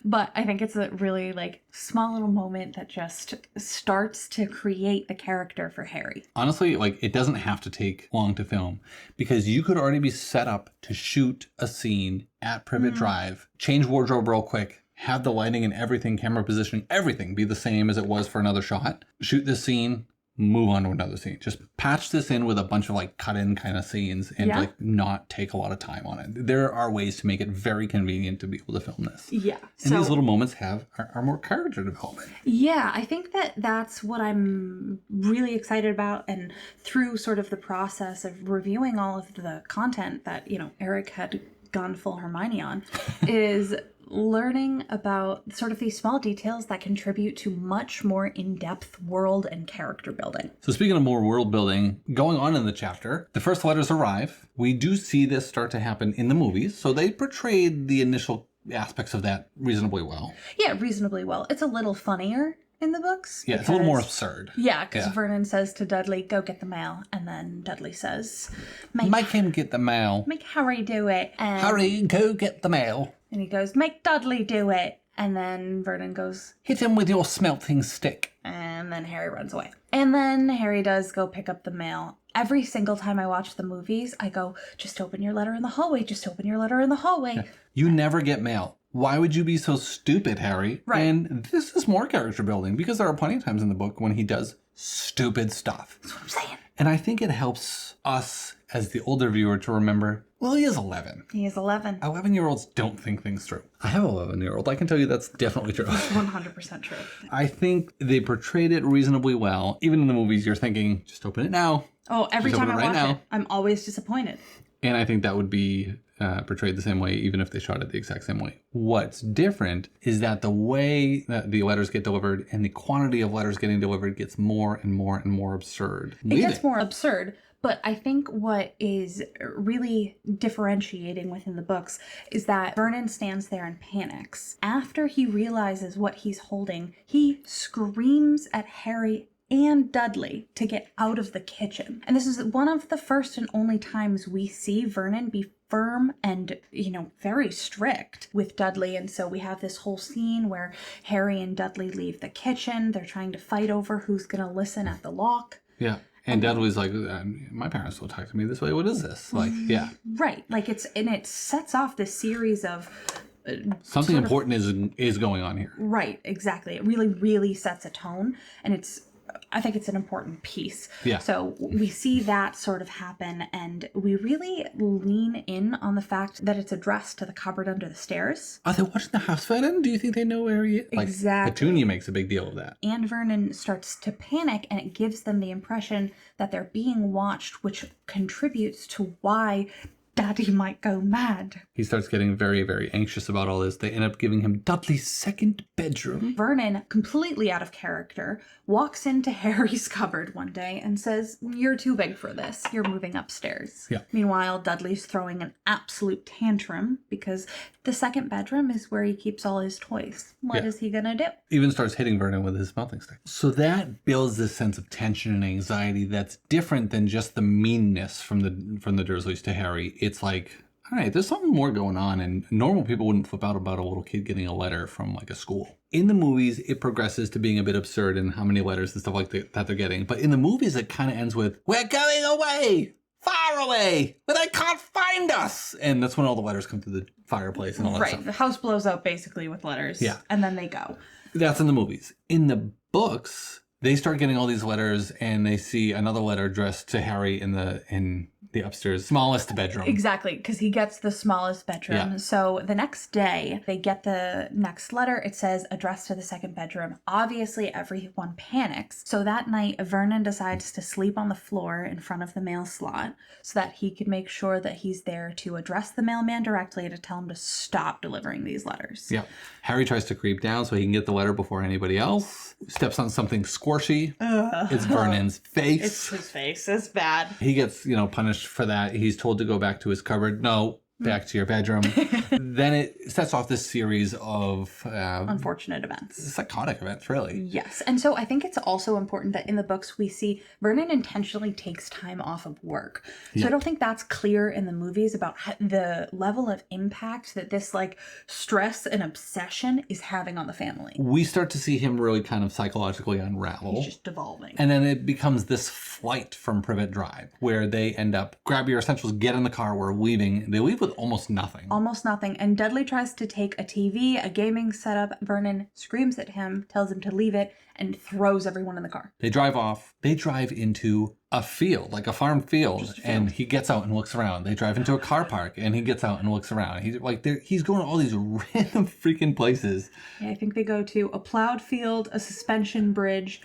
Speaker 2: But I think it's a really small little moment that just starts to create the character for Harry.
Speaker 1: Honestly, it doesn't have to take long to film because you could already be set up to shoot a scene at Privet Drive, change wardrobe real quick, have the lighting and everything, camera positioning, everything be the same as it was for another shot. Shoot this scene, move on to another scene. Just patch this in with a bunch of like cut-in kind of scenes and like not take a lot of time on it. There are ways to make it very convenient to be able to film this.
Speaker 2: Yeah.
Speaker 1: And these little moments are more character development.
Speaker 2: Yeah, I think that's what I'm really excited about. And through sort of the process of reviewing all of the content that, Eric had gone full Hermione on, is learning about sort of these small details that contribute to much more in-depth world and character building.
Speaker 1: So speaking of more world building, going on in the chapter, the first letters arrive. We do see this start to happen in the movies. So they portrayed the initial aspects of that reasonably well.
Speaker 2: Yeah, reasonably well. It's a little funnier in the books.
Speaker 1: Yeah, it's a little more absurd.
Speaker 2: Yeah, because Vernon says to Dudley, go get the mail. And then Dudley says,
Speaker 1: make him get the mail.
Speaker 2: Make Harry do it. And
Speaker 1: Harry, go get the mail.
Speaker 2: And he goes, make Dudley do it. And then Vernon goes,
Speaker 1: hit him with your smelting stick.
Speaker 2: And then Harry runs away. And then Harry does go pick up the mail. Every single time I watch the movies, I go, just open your letter in the hallway. Just open your letter in the hallway.
Speaker 1: Yeah. You never get mail. Why would you be so stupid, Harry?
Speaker 2: Right.
Speaker 1: And this is more character building because there are plenty of times in the book when he does stupid stuff.
Speaker 2: That's what I'm saying.
Speaker 1: And I think it helps us as the older viewer to remember, well, he is 11.
Speaker 2: He is 11.
Speaker 1: 11-year-olds don't think things through. I have an 11-year-old. I can tell you that's definitely true.
Speaker 2: 100% true.
Speaker 1: I think they portrayed it reasonably well. Even in the movies, you're thinking, just open it now.
Speaker 2: Oh, every time I watch it, I'm always disappointed.
Speaker 1: And I think that would be portrayed the same way, even if they shot it the exact same way. What's different is that the way that the letters get delivered and the quantity of letters getting delivered gets more and more and more absurd.
Speaker 2: It gets more absurd. But I think what is really differentiating within the books is that Vernon stands there and panics. After he realizes what he's holding, he screams at Harry and Dudley to get out of the kitchen. And this is one of the first and only times we see Vernon be firm and, very strict with Dudley. And so we have this whole scene where Harry and Dudley leave the kitchen. They're trying to fight over who's going to listen at the lock.
Speaker 1: Yeah. And Dudley's like, my parents don't talk to me this way. What is this? Like, yeah.
Speaker 2: Right. Like it sets off this series of
Speaker 1: something important is going on here.
Speaker 2: Right. Exactly. It really, really sets a tone. And I think it's an important piece.
Speaker 1: Yeah.
Speaker 2: So we see that sort of happen, and we really lean in on the fact that it's addressed to the cupboard under the stairs.
Speaker 1: Are they watching the house Vernon? Do you think they know where he is?
Speaker 2: Exactly.
Speaker 1: Petunia makes a big deal of that.
Speaker 2: And Vernon starts to panic, and it gives them the impression that they're being watched, which contributes to why Daddy might go mad.
Speaker 1: He starts getting very, very anxious about all this. They end up giving him Dudley's second bedroom.
Speaker 2: Vernon, completely out of character, walks into Harry's cupboard one day and says, "You're too big for this. You're moving upstairs."
Speaker 1: Yeah.
Speaker 2: Meanwhile, Dudley's throwing an absolute tantrum because the second bedroom is where he keeps all his toys. What is he gonna do?
Speaker 1: Even starts hitting Vernon with his smelting stick. So that builds this sense of tension and anxiety that's different than just the meanness from the Dursleys to Harry. It's like, all right, there's something more going on, and normal people wouldn't flip out about a little kid getting a letter from like a school. In the movies, it progresses to being a bit absurd in how many letters and stuff like that they're getting. But in the movies, it kind of ends with, "We're going away, far away, but they can't find us." And that's when all the letters come through the fireplace and all that stuff.
Speaker 2: Right, the house blows up basically with letters.
Speaker 1: Yeah.
Speaker 2: And then they go.
Speaker 1: That's in the movies. In the books, they start getting all these letters, and they see another letter addressed to Harry in the upstairs smallest bedroom.
Speaker 2: Exactly, because he gets the smallest bedroom.
Speaker 1: Yeah.
Speaker 2: So the next day, they get the next letter. It says addressed to the second bedroom. Obviously, everyone panics. So that night, Vernon decides to sleep on the floor in front of the mail slot so that he could make sure that he's there to address the mailman directly to tell him to stop delivering these letters.
Speaker 1: Yeah. Harry tries to creep down so he can get the letter before anybody else. Steps on something squishy. It's Vernon's face.
Speaker 2: It's his face. It's bad.
Speaker 1: He gets, punished for that. He's told to go back to his cupboard. No, back to your bedroom. Then it sets off this series of
Speaker 2: unfortunate events.
Speaker 1: Psychotic events, really.
Speaker 2: Yes. And so I think it's also important that in the books we see Vernon intentionally takes time off of work. So I don't think that's clear in the movies about the level of impact that this stress and obsession is having on the family.
Speaker 1: We start to see him really kind of psychologically unravel.
Speaker 2: He's just devolving.
Speaker 1: And then it becomes this flight from Privet Drive where they end up, grab your essentials, get in the car, we're leaving. They leave with with almost nothing.
Speaker 2: Almost nothing. And Dudley tries to take a TV, a gaming setup. Vernon screams at him, tells him to leave it, and throws everyone in the car.
Speaker 1: They drive off. They drive into a field, like a farm field, and he gets out and looks around. They drive into a car park, and he gets out and looks around. He's going to all these random freaking places.
Speaker 2: Yeah, I think they go to a plowed field, a suspension bridge.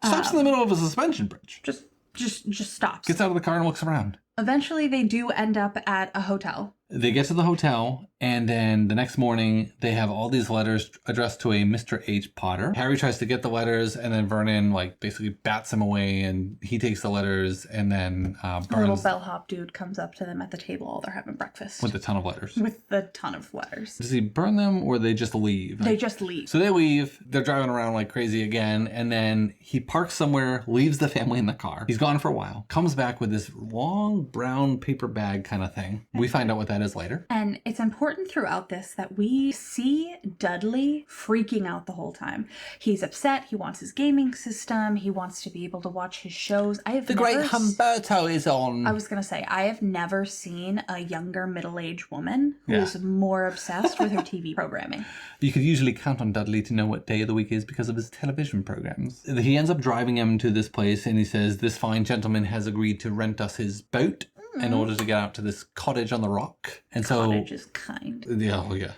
Speaker 1: Stops in the middle of a suspension bridge.
Speaker 2: Just stops.
Speaker 1: Gets out of the car and looks around.
Speaker 2: Eventually, they do end up at a hotel.
Speaker 1: They get to the hotel, and then the next morning, they have all these letters addressed to a Mr. H. Potter. Harry tries to get the letters, and then Vernon, basically bats him away, and he takes the letters, and then
Speaker 2: A little bellhop dude comes up to them at the table while they're having breakfast.
Speaker 1: with a ton of letters.
Speaker 2: With a ton of letters.
Speaker 1: Does he burn them, or they just leave?
Speaker 2: They just leave.
Speaker 1: So they leave. They're driving around like crazy again, and then he parks somewhere, leaves the family in the car. He's gone for a while. Comes back with this long brown paper bag kind of thing. We find out what that is later.
Speaker 2: And it's important throughout this that we see Dudley freaking out the whole time. He's upset. He wants his gaming system. He wants to be able to watch his shows.
Speaker 1: The Great Humberto is on.
Speaker 2: I was going to say, I have never seen a younger middle-aged woman who is more obsessed with her TV programming.
Speaker 1: You could usually count on Dudley to know what day of the week is because of his television programs. He ends up driving him to this place, and he says, this fine gentleman has agreed to rent us his boat in order to get out to this cottage on the rock. And so
Speaker 2: cottage is kind.
Speaker 1: Yeah, oh yeah.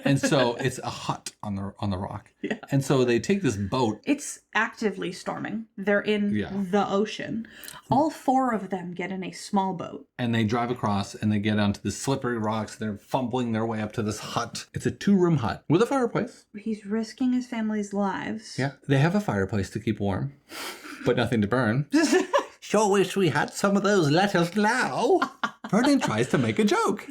Speaker 1: And so it's a hut on the rock.
Speaker 2: Yeah.
Speaker 1: And so they take this boat.
Speaker 2: It's actively storming. They're in the ocean. All four of them get in a small boat.
Speaker 1: And they drive across, and they get onto the slippery rocks. They're fumbling their way up to this hut. It's a 2-room hut with a fireplace.
Speaker 2: He's risking his family's lives.
Speaker 1: Yeah. They have a fireplace to keep warm, but nothing to burn. Sure wish we had some of those letters now. Vernon tries to make a joke.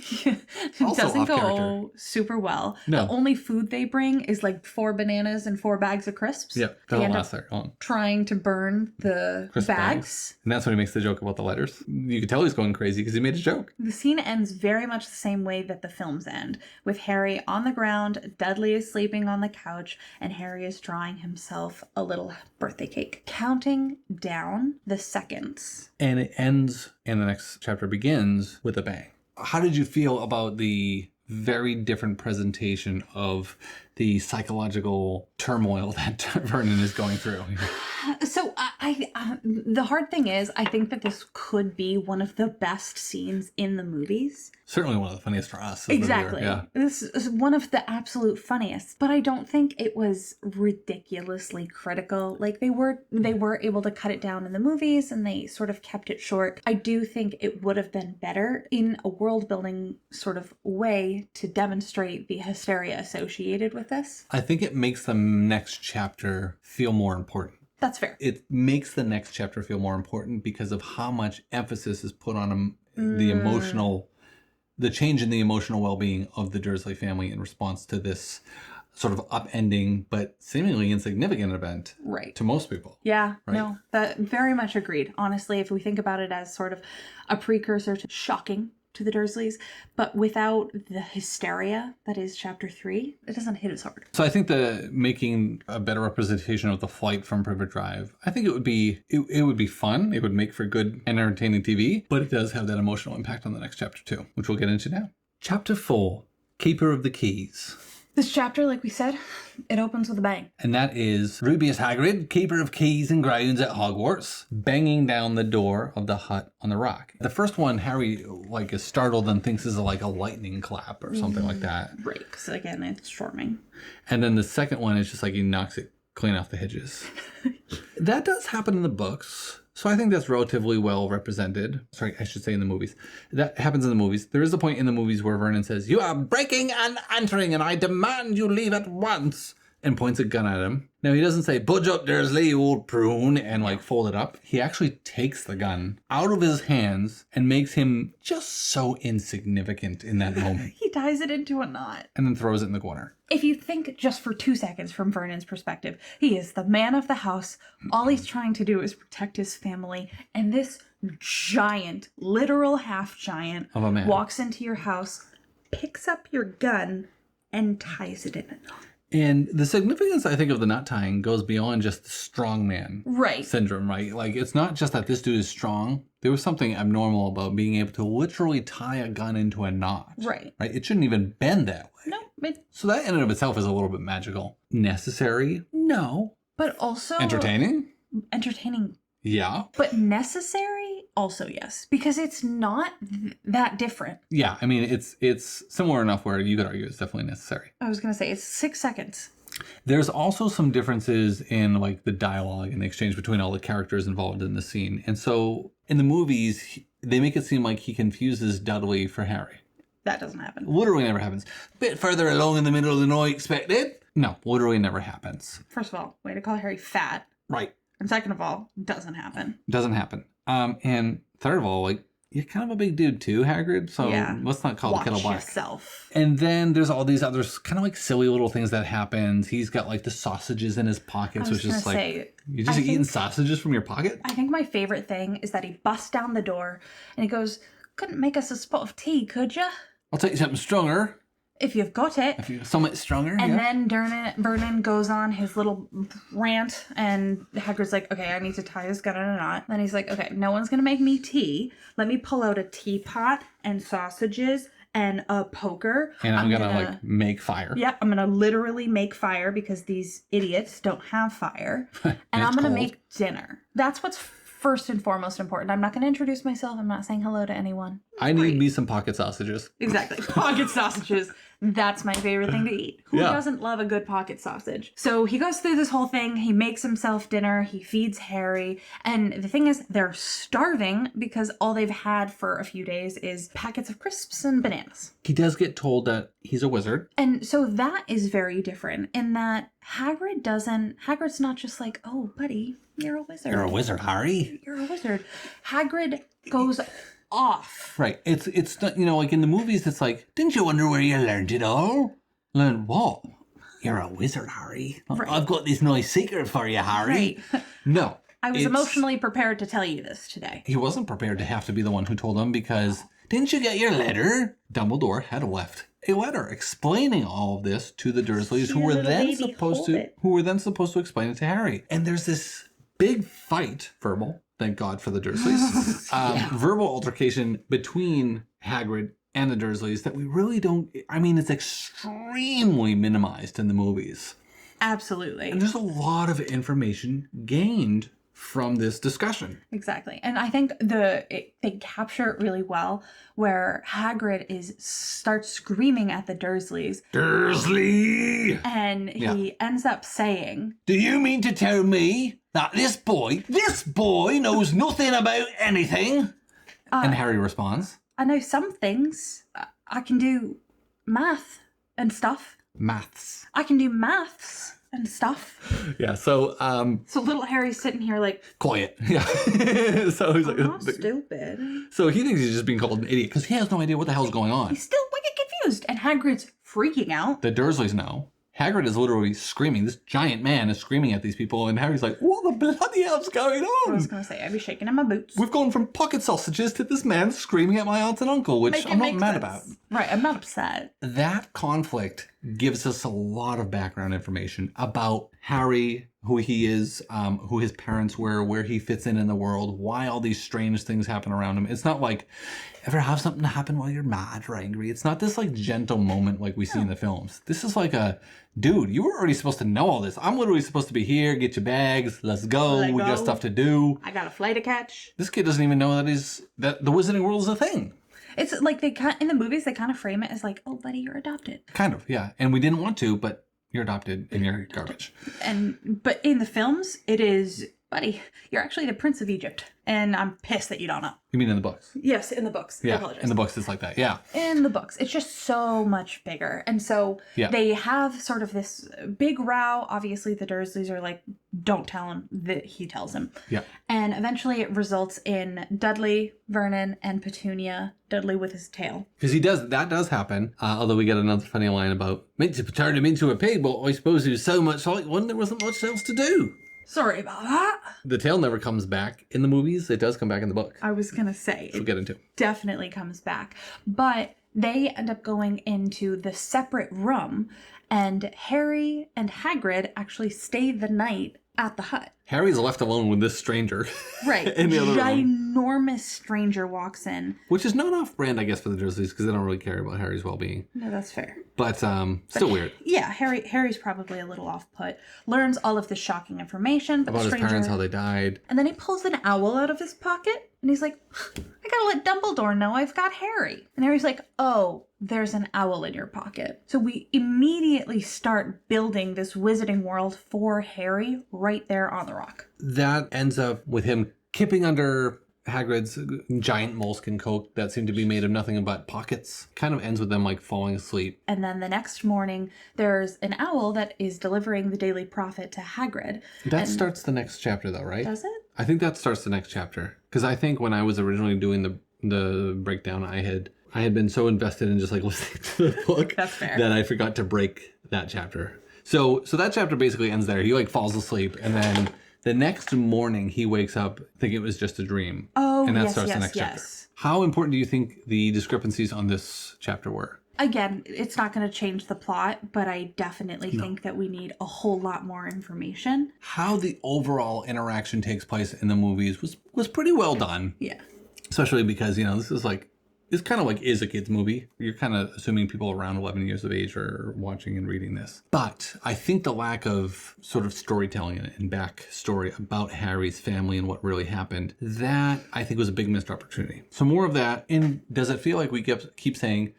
Speaker 2: Doesn't go super well.
Speaker 1: No.
Speaker 2: The only food they bring is 4 bananas and 4 bags of crisps.
Speaker 1: Yep,
Speaker 2: they end
Speaker 1: last
Speaker 2: up
Speaker 1: there.
Speaker 2: trying to burn the
Speaker 1: Crisp
Speaker 2: bags.
Speaker 1: And that's when he makes the joke about the letters. You can tell he's going crazy because he made a joke.
Speaker 2: The scene ends very much the same way that the films end, with Harry on the ground, Dudley is sleeping on the couch, and Harry is drawing himself a little birthday cake, counting down the seconds.
Speaker 1: And it ends, and the next chapter begins with a bang. How did you feel about the very different presentation of the psychological turmoil that Vernon is going through?
Speaker 2: So the hard thing is, I think that this could be one of the best scenes in the movies.
Speaker 1: Certainly one of the funniest for us.
Speaker 2: Exactly.
Speaker 1: Yeah.
Speaker 2: This is one of the absolute funniest, but I don't think it was ridiculously critical. They were able to cut it down in the movies, and they sort of kept it short. I do think it would have been better in a world building sort of way to demonstrate the hysteria associated with this.
Speaker 1: I think it makes the next chapter feel more important.
Speaker 2: That's fair.
Speaker 1: It makes the next chapter feel more important because of how much emphasis is put on the change in the emotional well-being of the Dursley family in response to this sort of upending but seemingly insignificant event to most people.
Speaker 2: Yeah,
Speaker 1: right?
Speaker 2: No, that very much agreed. Honestly, if we think about it as sort of a precursor to Shocking to the Dursleys, but without the hysteria that is chapter 3, it doesn't hit as hard.
Speaker 1: So I think making a better representation of the flight from Privet Drive, I think it would be fun. It would make for good and entertaining TV, but it does have that emotional impact on the next chapter too, which we'll get into now. Chapter 4, Keeper of the Keys.
Speaker 2: This chapter, like we said, it opens with a bang.
Speaker 1: And that is Rubeus Hagrid, Keeper of Keys and Grounds at Hogwarts, banging down the door of the hut on the rock. The first one, Harry is startled and thinks is a lightning clap or something like that.
Speaker 2: Right, because again, it's storming.
Speaker 1: And then the second one is just he knocks it clean off the hinges. That does happen in the books. So I think that's relatively well represented. Sorry, I should say in the movies. That happens in the movies. There is a point in the movies where Vernon says, "You are breaking and entering, and I demand you leave at once," and points a gun at him. Now, he doesn't say, "Budge up, Dursley, you old prune," and fold it up. He actually takes the gun out of his hands and makes him just so insignificant in that moment.
Speaker 2: He ties it into a knot.
Speaker 1: And then throws it in the corner.
Speaker 2: If you think just for 2 seconds from Vernon's perspective, he is the man of the house. All he's trying to do is protect his family. And this giant, literal half giant
Speaker 1: of a man
Speaker 2: walks into your house, picks up your gun, and ties it in a knot.
Speaker 1: And the significance, I think, of the knot tying goes beyond just the strongman
Speaker 2: Right.
Speaker 1: syndrome, right? Like, it's not just that this dude is strong. There was something abnormal about being able to literally tie a gun into a knot.
Speaker 2: Right.
Speaker 1: Right? It shouldn't even bend that way.
Speaker 2: No,
Speaker 1: So that in and of itself is a little bit magical. Necessary? No.
Speaker 2: but also
Speaker 1: Entertaining?
Speaker 2: entertaining.
Speaker 1: Yeah.
Speaker 2: But necessary? Also yes, because it's not that different.
Speaker 1: Yeah, I mean, it's similar enough where you could argue it's definitely necessary.
Speaker 2: I was going to say it's 6 seconds.
Speaker 1: There's also some differences in like the dialogue and the exchange between all the characters involved in the scene. And so in the movies, they make it seem like he confuses Dudley for Harry.
Speaker 2: That doesn't happen.
Speaker 1: Literally never happens. Bit further along in the middle than I expected. No, literally never happens.
Speaker 2: First of all, way to call Harry fat.
Speaker 1: Right.
Speaker 2: And second of all, doesn't happen.
Speaker 1: Doesn't happen. And third of all, like, you're kind of a big dude too, Hagrid, so let's not call the kettle black.
Speaker 2: Yourself.
Speaker 1: And then there's all these other kind of like silly little things that happens. He's got like the sausages in his pockets, which is like, you're just eating sausages from your pocket?
Speaker 2: I think my favorite thing is that he busts down the door and he goes, couldn't make us a spot of tea, could ya?
Speaker 1: I'll take you something stronger.
Speaker 2: If you've got it.
Speaker 1: If you're somewhat stronger,
Speaker 2: and then Vernon goes on his little rant, and Hagrid's like, okay, I need to tie this gun in a knot. Then he's like, okay, no one's going to make me tea. Let me pull out a teapot and sausages and a poker.
Speaker 1: And I'm going to like make fire.
Speaker 2: Yeah, I'm going to literally make fire because these idiots don't have fire. And I'm going to make dinner. That's what's first and foremost important. I'm not going to introduce myself. I'm not saying hello to anyone.
Speaker 1: I need me some pocket sausages.
Speaker 2: Exactly. Pocket sausages. That's my favorite thing to eat. Who doesn't love a good pocket sausage? So he goes through this whole thing. He makes himself dinner. He feeds Harry. And the thing is, they're starving because all they've had for a few days is packets of crisps and bananas.
Speaker 1: He does get told that he's a wizard.
Speaker 2: And so that is very different in that Hagrid's not just like, oh, buddy, you're a wizard.
Speaker 1: You're a wizard, Harry.
Speaker 2: You're a wizard. Hagrid goes off.
Speaker 1: Right. It's not, like in the movies, it's like, didn't you wonder where you learned it all? Learned what? You're a wizard, Harry. Right. I've got this nice secret for you, Harry.
Speaker 2: Right.
Speaker 1: No.
Speaker 2: I was emotionally prepared to tell you this today.
Speaker 1: He wasn't prepared to have to be the one who told him because, didn't you get your letter? Dumbledore had left a letter explaining all of this to the Dursleys, who were then supposed to explain it to Harry. And there's this big fight, verbal, thank God for the Dursleys, verbal altercation between Hagrid and the Dursleys that we really don't, it's extremely minimized in the movies.
Speaker 2: Absolutely.
Speaker 1: And there's a lot of information gained from this discussion.
Speaker 2: Exactly. And I think they capture it really well where Hagrid starts screaming at the Dursleys.
Speaker 1: Dursley!
Speaker 2: And he ends up saying,
Speaker 1: do you mean to tell me that this boy knows nothing about anything? And Harry responds, I know some things. I can do math and stuff. Maths. I can do maths and stuff. Yeah, so
Speaker 2: little Harry's sitting here like,
Speaker 1: quiet. Yeah. So he's like,
Speaker 2: not stupid.
Speaker 1: So he thinks he's just being called an idiot because he has no idea what the hell's going on.
Speaker 2: He's still wicked confused. And Hagrid's freaking out.
Speaker 1: The Dursleys know. Hagrid is literally screaming. This giant man is screaming at these people, and Harry's like, what the bloody hell's going on?
Speaker 2: I was going to say, I'd be shaking in my boots.
Speaker 1: We've gone from pocket sausages to this man screaming at my aunt and uncle, which I'm not mad about.
Speaker 2: Right, I'm not upset.
Speaker 1: That conflict gives us a lot of background information about Harry, who he is, who his parents were, where he fits in the world, why all these strange things happen around him. It's not like, ever have something happen while you're mad or angry? It's not this like gentle moment like we see in the films. This is like a, dude, you were already supposed to know all this. I'm literally supposed to be here, get your bags, let's go, we got stuff to do.
Speaker 2: I got a flight to catch.
Speaker 1: This kid doesn't even know that the wizarding world is a thing.
Speaker 2: It's like in the movies, they kind of frame it as like, oh, buddy, you're adopted.
Speaker 1: Kind of, yeah. And we didn't want to, but you're adopted and you're garbage.
Speaker 2: But in the films, it is, buddy, you're actually the Prince of Egypt. And I'm pissed that you don't know.
Speaker 1: You mean in the books?
Speaker 2: Yes, in the books.
Speaker 1: Yeah,
Speaker 2: I apologize.
Speaker 1: in the books it's like that, yeah.
Speaker 2: In the books. It's just so much bigger. And so they have sort of this big row. Obviously, the Dursleys are like, don't tell him. That he tells him. Yeah. And eventually it results in Dudley, Vernon, and Petunia. Dudley with his tail.
Speaker 1: Because that does happen. Although we get another funny line about, meant to turn him into a pig, but I suppose he was so much like one, there wasn't much else to do.
Speaker 2: Sorry about that.
Speaker 1: The tail never comes back in the movies. It does come back in the book.
Speaker 2: I was going to say.
Speaker 1: We'll get into it.
Speaker 2: Definitely comes back. But they end up going into the separate room, and Harry and Hagrid actually stay the night at the hut.
Speaker 1: Harry's left alone with this stranger.
Speaker 2: Right.
Speaker 1: In the other room.
Speaker 2: Ginormous stranger walks in.
Speaker 1: Which is not off-brand, I guess, for the Dursleys, because they don't really care about Harry's well-being.
Speaker 2: No, that's fair.
Speaker 1: But still weird.
Speaker 2: Yeah, Harry's probably a little off-put. Learns all of this shocking information. But
Speaker 1: about
Speaker 2: the
Speaker 1: his parents, how they died.
Speaker 2: And then he pulls an owl out of his pocket, and he's like, I gotta let Dumbledore know I've got Harry. And Harry's like, oh, there's an owl in your pocket. So we immediately start building this wizarding world for Harry right there on the rock.
Speaker 1: That ends up with him kipping under Hagrid's giant moleskin coat that seemed to be made of nothing but pockets. Kind of ends with them like falling asleep.
Speaker 2: And then the next morning, there's an owl that is delivering the Daily Prophet to Hagrid.
Speaker 1: That starts the next chapter though, right?
Speaker 2: Does it?
Speaker 1: I think that starts the next chapter. Because I think when I was originally doing the breakdown, I had been so invested in just like listening to the book
Speaker 2: That's fair.
Speaker 1: that I forgot to break that chapter. So that chapter basically ends there. He like falls asleep, and then the next morning he wakes up thinking it was just a dream.
Speaker 2: Oh,
Speaker 1: and that
Speaker 2: yes,
Speaker 1: starts the next chapter. How important do you think the discrepancies on this chapter were?
Speaker 2: Again, it's not going to change the plot, but I definitely think that we need a whole lot more information.
Speaker 1: How the overall interaction takes place in the movies was pretty well done.
Speaker 2: Yeah.
Speaker 1: Especially because, this is like, it's kind of like is a kid's movie. You're kind of assuming people around 11 years of age are watching and reading this. But I think the lack of sort of storytelling and backstory about Harry's family and what really happened, that I think was a big missed opportunity. So more of that. And does it feel like we keep saying,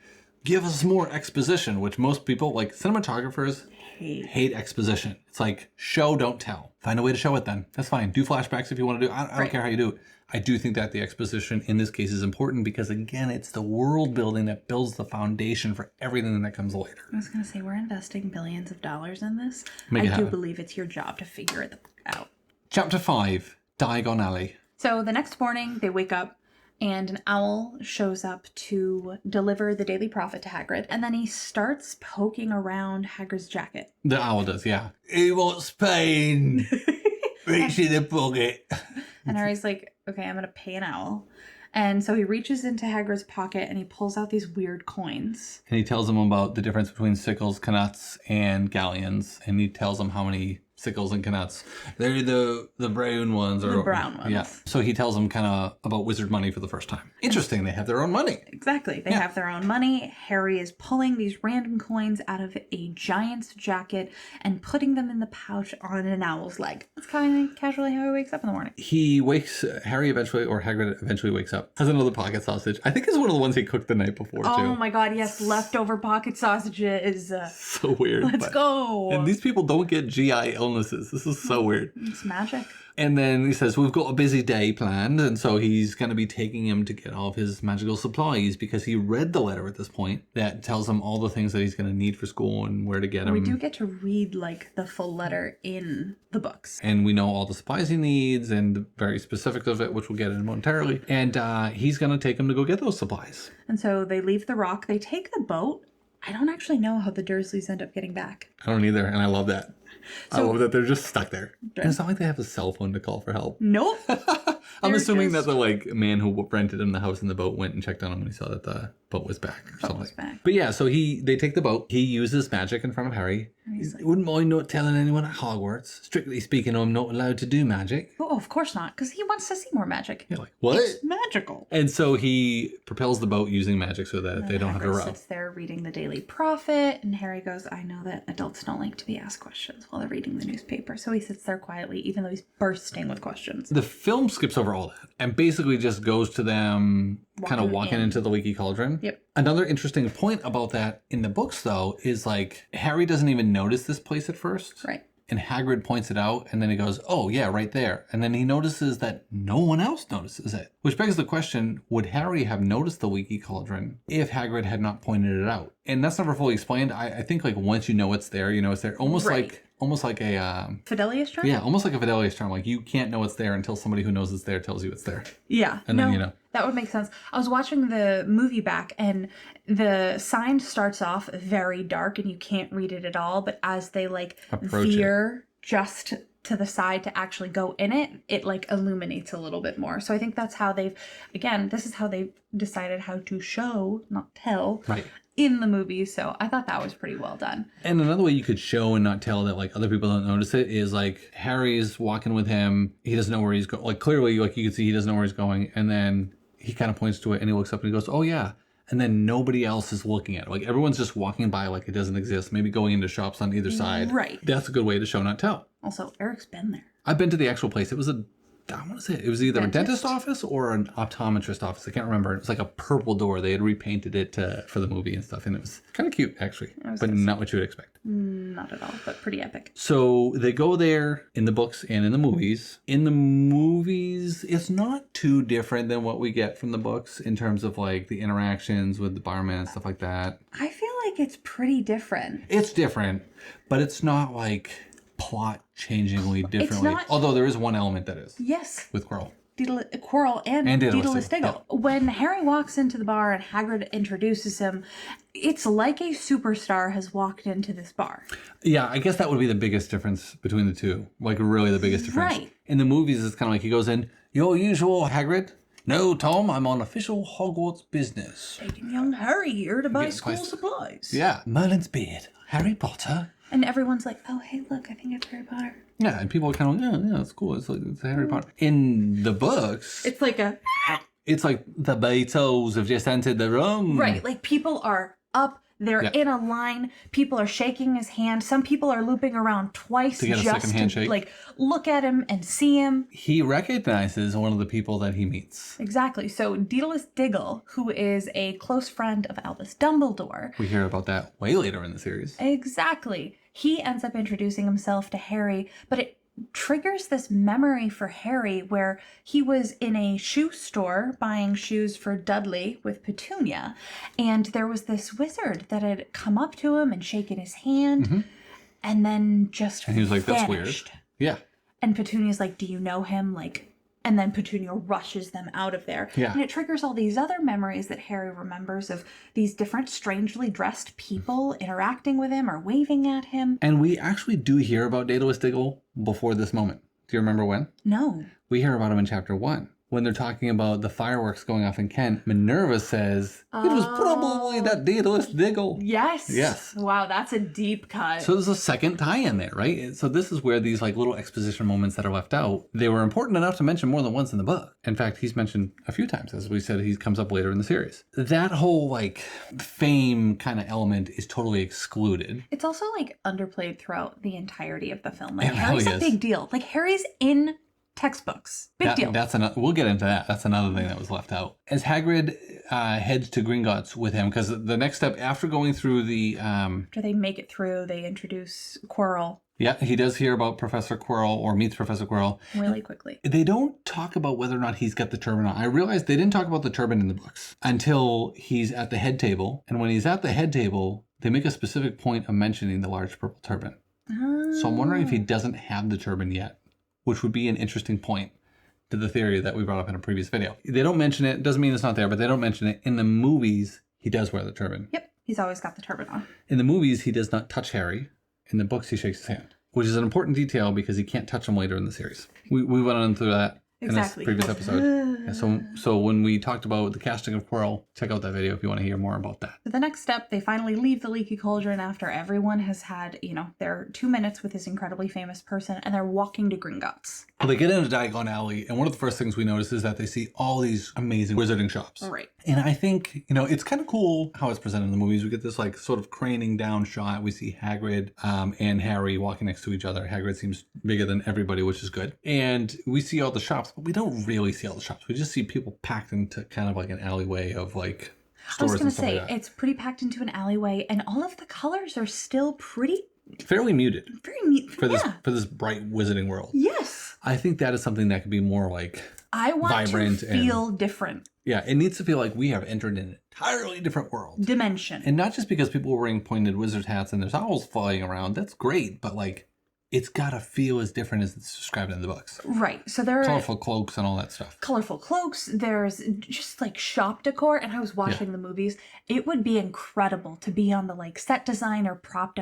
Speaker 1: give us more exposition, which most people, like cinematographers, hate exposition. It's like, show, don't tell. Find a way to show it then. That's fine. Do flashbacks if you want to do it. I don't care how you do it. I do think that the exposition in this case is important because, again, it's the world building that builds the foundation for everything that comes later.
Speaker 2: I was going to say, we're investing billions of dollars in this.
Speaker 1: Make it
Speaker 2: I do
Speaker 1: happen.
Speaker 2: believe it's your job to figure it out.
Speaker 1: Chapter 5, Diagon Alley.
Speaker 2: So the next morning, they wake up and an owl shows up to deliver the Daily Prophet to Hagrid. And then he starts poking around Hagrid's jacket.
Speaker 1: The owl does, yeah. He wants pain. Reach in the pocket.
Speaker 2: And Harry's like, okay, I'm going to pay an owl. And so he reaches into Hagrid's pocket and he pulls out these weird coins.
Speaker 1: And he tells him about the difference between sickles, knuts, and galleons. And he tells him how many sickles and knuts. They're the brown ones.
Speaker 2: The brown ones.
Speaker 1: Yeah. So he tells them kind of about wizard money for the first time. Interesting. They have their own money.
Speaker 2: Exactly. They have their own money. Harry is pulling these random coins out of a giant's jacket and putting them in the pouch on an owl's leg. That's kind of casually how he wakes up in the morning.
Speaker 1: Harry eventually, or Hagrid eventually wakes up, has another pocket sausage. I think it's one of the ones he cooked the night before, too.
Speaker 2: Oh my god, yes. Leftover pocket sausages.
Speaker 1: So weird.
Speaker 2: Let's go.
Speaker 1: And these people don't get GI illnesses. This is so weird.
Speaker 2: It's magic.
Speaker 1: And then he says, we've got a busy day planned. And so he's going to be taking him to get all of his magical supplies because he read the letter at this point that tells him all the things that he's going to need for school and where to get them.
Speaker 2: We do get to read like the full letter in the books.
Speaker 1: And we know all the supplies he needs and the very specifics of it, which we'll get in momentarily. And he's going to take him to go get those supplies.
Speaker 2: And so they leave the rock. They take the boat. I don't actually know how the Dursleys end up getting back.
Speaker 1: I don't either. And I love that. I love that they're just stuck there. And it's not like they have a cell phone to call for help.
Speaker 2: Nope.
Speaker 1: I'm assuming that the man who rented him the house and the boat went and checked on him when he saw that the boat was back or something. But yeah, so they take the boat. He uses magic in front of Harry. He wouldn't mind not telling anyone at Hogwarts. Strictly speaking, I'm not allowed to do magic.
Speaker 2: Oh, of course not, because he wants to see more magic.
Speaker 1: You're like, what?
Speaker 2: It's magical.
Speaker 1: And so he propels the boat using magic so that they don't have to row.
Speaker 2: Hagrid sits there reading the Daily Prophet, and Harry goes, I know that adults don't like to be asked questions while they're reading the newspaper. So he sits there quietly, even though he's bursting with questions.
Speaker 1: The film skips over all that and basically just goes to them kind of walking into the Leaky Cauldron.
Speaker 2: Yep.
Speaker 1: Another interesting point about that in the books, though, is like Harry doesn't even notice this place at first.
Speaker 2: Right.
Speaker 1: And Hagrid points it out, and then he goes, oh, yeah, right there. And then he notices that no one else notices it. Which begs the question, would Harry have noticed the Leaky Cauldron if Hagrid had not pointed it out? And that's never fully explained. I think like once you know it's there, you know it's there. Almost like a...
Speaker 2: Fidelius charm?
Speaker 1: Yeah, almost like a Fidelius charm. Like you can't know it's there until somebody who knows it's there tells you it's there.
Speaker 2: Yeah.
Speaker 1: And then you know.
Speaker 2: That would make sense. I was watching the movie back, and the sign starts off very dark, and you can't read it at all. But as they veer just to the side to actually go in it, it like illuminates a little bit more. So I think that's how this is how they've decided how to show, not tell,
Speaker 1: Right.
Speaker 2: in the movie. So I thought that was pretty well done.
Speaker 1: And another way you could show and not tell that like other people don't notice it is like Harry's walking with him. He doesn't know where he's going. Like clearly, like you can see he doesn't know where he's going. And then he kind of points to it and he looks up and he goes, oh yeah. And then nobody else is looking at it. Like everyone's just walking by like it doesn't exist. Maybe going into shops on either side.
Speaker 2: Right.
Speaker 1: That's a good way to show, not tell.
Speaker 2: Also, Eric's been there.
Speaker 1: I've been to the actual place. It was I want to say it was either a dentist office or an optometrist office. I can't remember. It was like a purple door. They had repainted it for the movie and stuff. And it was kind of cute, actually. But not what you would expect.
Speaker 2: Not at all, but pretty epic.
Speaker 1: So they go there in the books and in the movies. In the movies, it's not too different than what we get from the books in terms of like the interactions with the barman and stuff like that.
Speaker 2: I feel like it's pretty different.
Speaker 1: It's different, but it's not like plot changingly differently. Although there is one element that is.
Speaker 2: Yes.
Speaker 1: With Quirrell.
Speaker 2: Quirrell and Daedalus Diggle.
Speaker 1: Yeah.
Speaker 2: When Harry walks into the bar and Hagrid introduces him, it's like a superstar has walked into this bar.
Speaker 1: Yeah, I guess that would be the biggest difference between the two. Like really the biggest difference.
Speaker 2: Right.
Speaker 1: In the movies, it's kind of like he goes in, your usual Hagrid? No, Tom, I'm on official Hogwarts business.
Speaker 2: Taking young Harry here to buy school supplies.
Speaker 1: Yeah. Merlin's beard. Harry Potter.
Speaker 2: And everyone's like, oh, hey, look, I think it's Harry Potter.
Speaker 1: Yeah, and people are kind of like, yeah, it's cool. It's Harry Potter. In the books,
Speaker 2: it's like
Speaker 1: the Beatles have just entered the room.
Speaker 2: Right, like people are up, they're in a line, people are shaking his hand. Some people are looping around twice
Speaker 1: to get a second handshake.
Speaker 2: Like look at him and see him.
Speaker 1: He recognizes one of the people that he meets.
Speaker 2: Exactly. So Daedalus Diggle, who is a close friend of Albus Dumbledore.
Speaker 1: We hear about that way later in the series.
Speaker 2: Exactly. He ends up introducing himself to Harry, but it triggers this memory for Harry where he was in a shoe store buying shoes for Dudley with Petunia, and there was this wizard that had come up to him and shaken his hand, and then just
Speaker 1: and he was like,
Speaker 2: vanished.
Speaker 1: That's weird. Yeah.
Speaker 2: And Petunia's like, do you know him? Like, and then Petunia rushes them out of there.
Speaker 1: Yeah.
Speaker 2: And it triggers all these other memories that Harry remembers of these different strangely dressed people interacting with him or waving at him.
Speaker 1: And we actually do hear about Daedalus Diggle before this moment. Do you remember when?
Speaker 2: No.
Speaker 1: We hear about him in chapter 1. When they're talking about the fireworks going off in Kent, Minerva says, it was probably that Daedalus Diggle.
Speaker 2: Yes.
Speaker 1: Yes.
Speaker 2: Wow, that's a deep cut.
Speaker 1: So there's a second tie-in there, right? So this is where these like little exposition moments that are left out, they were important enough to mention more than once in the book. In fact, he's mentioned a few times, as we said, he comes up later in the series. That whole like fame kind of element is totally excluded.
Speaker 2: It's also like underplayed throughout the entirety of the film. Like
Speaker 1: It
Speaker 2: Harry's
Speaker 1: really
Speaker 2: a
Speaker 1: is.
Speaker 2: big deal. Like Harry's in textbooks. Big deal.
Speaker 1: That's another. We'll get into that. That's another thing that was left out. As Hagrid heads to Gringotts with him, because the next step after going through the
Speaker 2: After they make it through, they introduce Quirrell.
Speaker 1: Yeah, he does hear about Professor Quirrell or meets Professor Quirrell
Speaker 2: really quickly.
Speaker 1: They don't talk about whether or not he's got the turban on. I realized they didn't talk about the turban in the books until he's at the head table, and when he's at the head table, they make a specific point of mentioning the large purple turban. So I'm wondering if he doesn't have the turban yet, which would be an interesting point to the theory that we brought up in a previous video. They don't mention it. Doesn't mean it's not there, but they don't mention it. In the movies, he does wear the turban.
Speaker 2: Yep, he's always got the turban on.
Speaker 1: In the movies, he does not touch Harry. In the books, he shakes his hand, which is an important detail because he can't touch him later in the series. We went on through that in this previous episode. Yeah, so when we talked about the casting of Quirrell, check out that video if you want to hear more about that.
Speaker 2: So the next step, they finally leave the Leaky Cauldron after everyone has had, their 2 minutes with this incredibly famous person, and they're walking to Gringotts.
Speaker 1: Well, they get into Diagon Alley, and one of the first things we notice is that they see all these amazing wizarding shops.
Speaker 2: Right.
Speaker 1: And I think, it's kind of cool how it's presented in the movies. We get this like sort of craning down shot. We see Hagrid and Harry walking next to each other. Hagrid seems bigger than everybody, which is good. And we see all the shops, but we don't really see all the shops. We just see people packed into kind of like an alleyway of like stores.
Speaker 2: I was going to say,
Speaker 1: like
Speaker 2: it's pretty packed into an alleyway, and all of the colors are still pretty...
Speaker 1: fairly muted. For
Speaker 2: yeah.
Speaker 1: this bright wizarding world.
Speaker 2: Yes.
Speaker 1: I think that is something that could be more like
Speaker 2: I want
Speaker 1: vibrant
Speaker 2: to feel different.
Speaker 1: Yeah, it needs to feel like we have entered an entirely different world.
Speaker 2: Dimension.
Speaker 1: And not just because people are wearing pointed wizard hats and there's owls flying around. That's great, but like it's got to feel as different as it's described in the books.
Speaker 2: Right. So there are
Speaker 1: colorful cloaks and all that stuff.
Speaker 2: Colorful cloaks. There's just like shop decor. And I was watching the movies. It would be incredible to be on the like set design or prop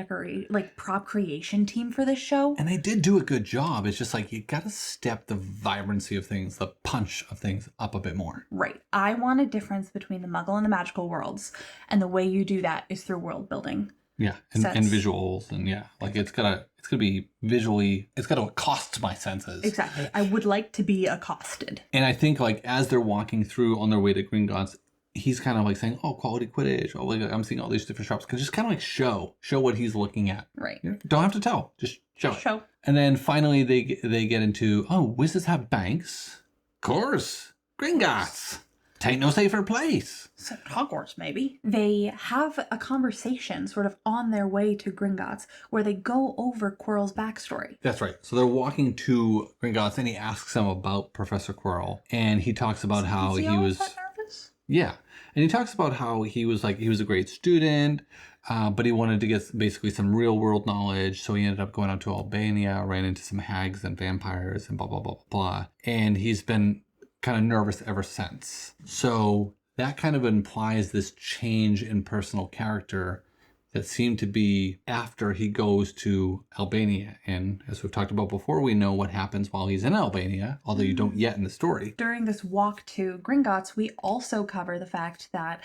Speaker 2: creation team for this show.
Speaker 1: And they did do a good job. It's just like you got to step the vibrancy of things, the punch of things up a bit more.
Speaker 2: Right. I want a difference between the Muggle and the magical worlds. And the way you do that is through world building.
Speaker 1: Yeah, and visuals, and like it's gonna be visually, it's gotta accost my senses.
Speaker 2: Exactly. I would like to be accosted.
Speaker 1: And I think like as they're walking through on their way to Gringotts, he's kind of like saying, "Oh, quality Quidditch. Oh, like I'm seeing all these different shops." Because just kind of like show what he's looking at.
Speaker 2: Right.
Speaker 1: You don't have to tell. Just show it. And then finally they get into, oh, wizards have banks. Of course, Gringotts. Tain't no safer place.
Speaker 2: So Hogwarts, maybe. They have a conversation sort of on their way to Gringotts where they go over Quirrell's backstory.
Speaker 1: That's right. So they're walking to Gringotts and he asks them about Professor Quirrell. And he talks about how he was...
Speaker 2: nervous?
Speaker 1: Yeah. And he talks about how he was a great student, but he wanted to get basically some real world knowledge. So he ended up going out to Albania, ran into some hags and vampires and blah, blah, blah, blah, blah. And he's been kind of nervous ever since. So that kind of implies this change in personal character that seemed to be after he goes to Albania. And as we've talked about before, we know what happens while he's in Albania, although you don't yet in the story.
Speaker 2: During this walk to Gringotts, we also cover the fact that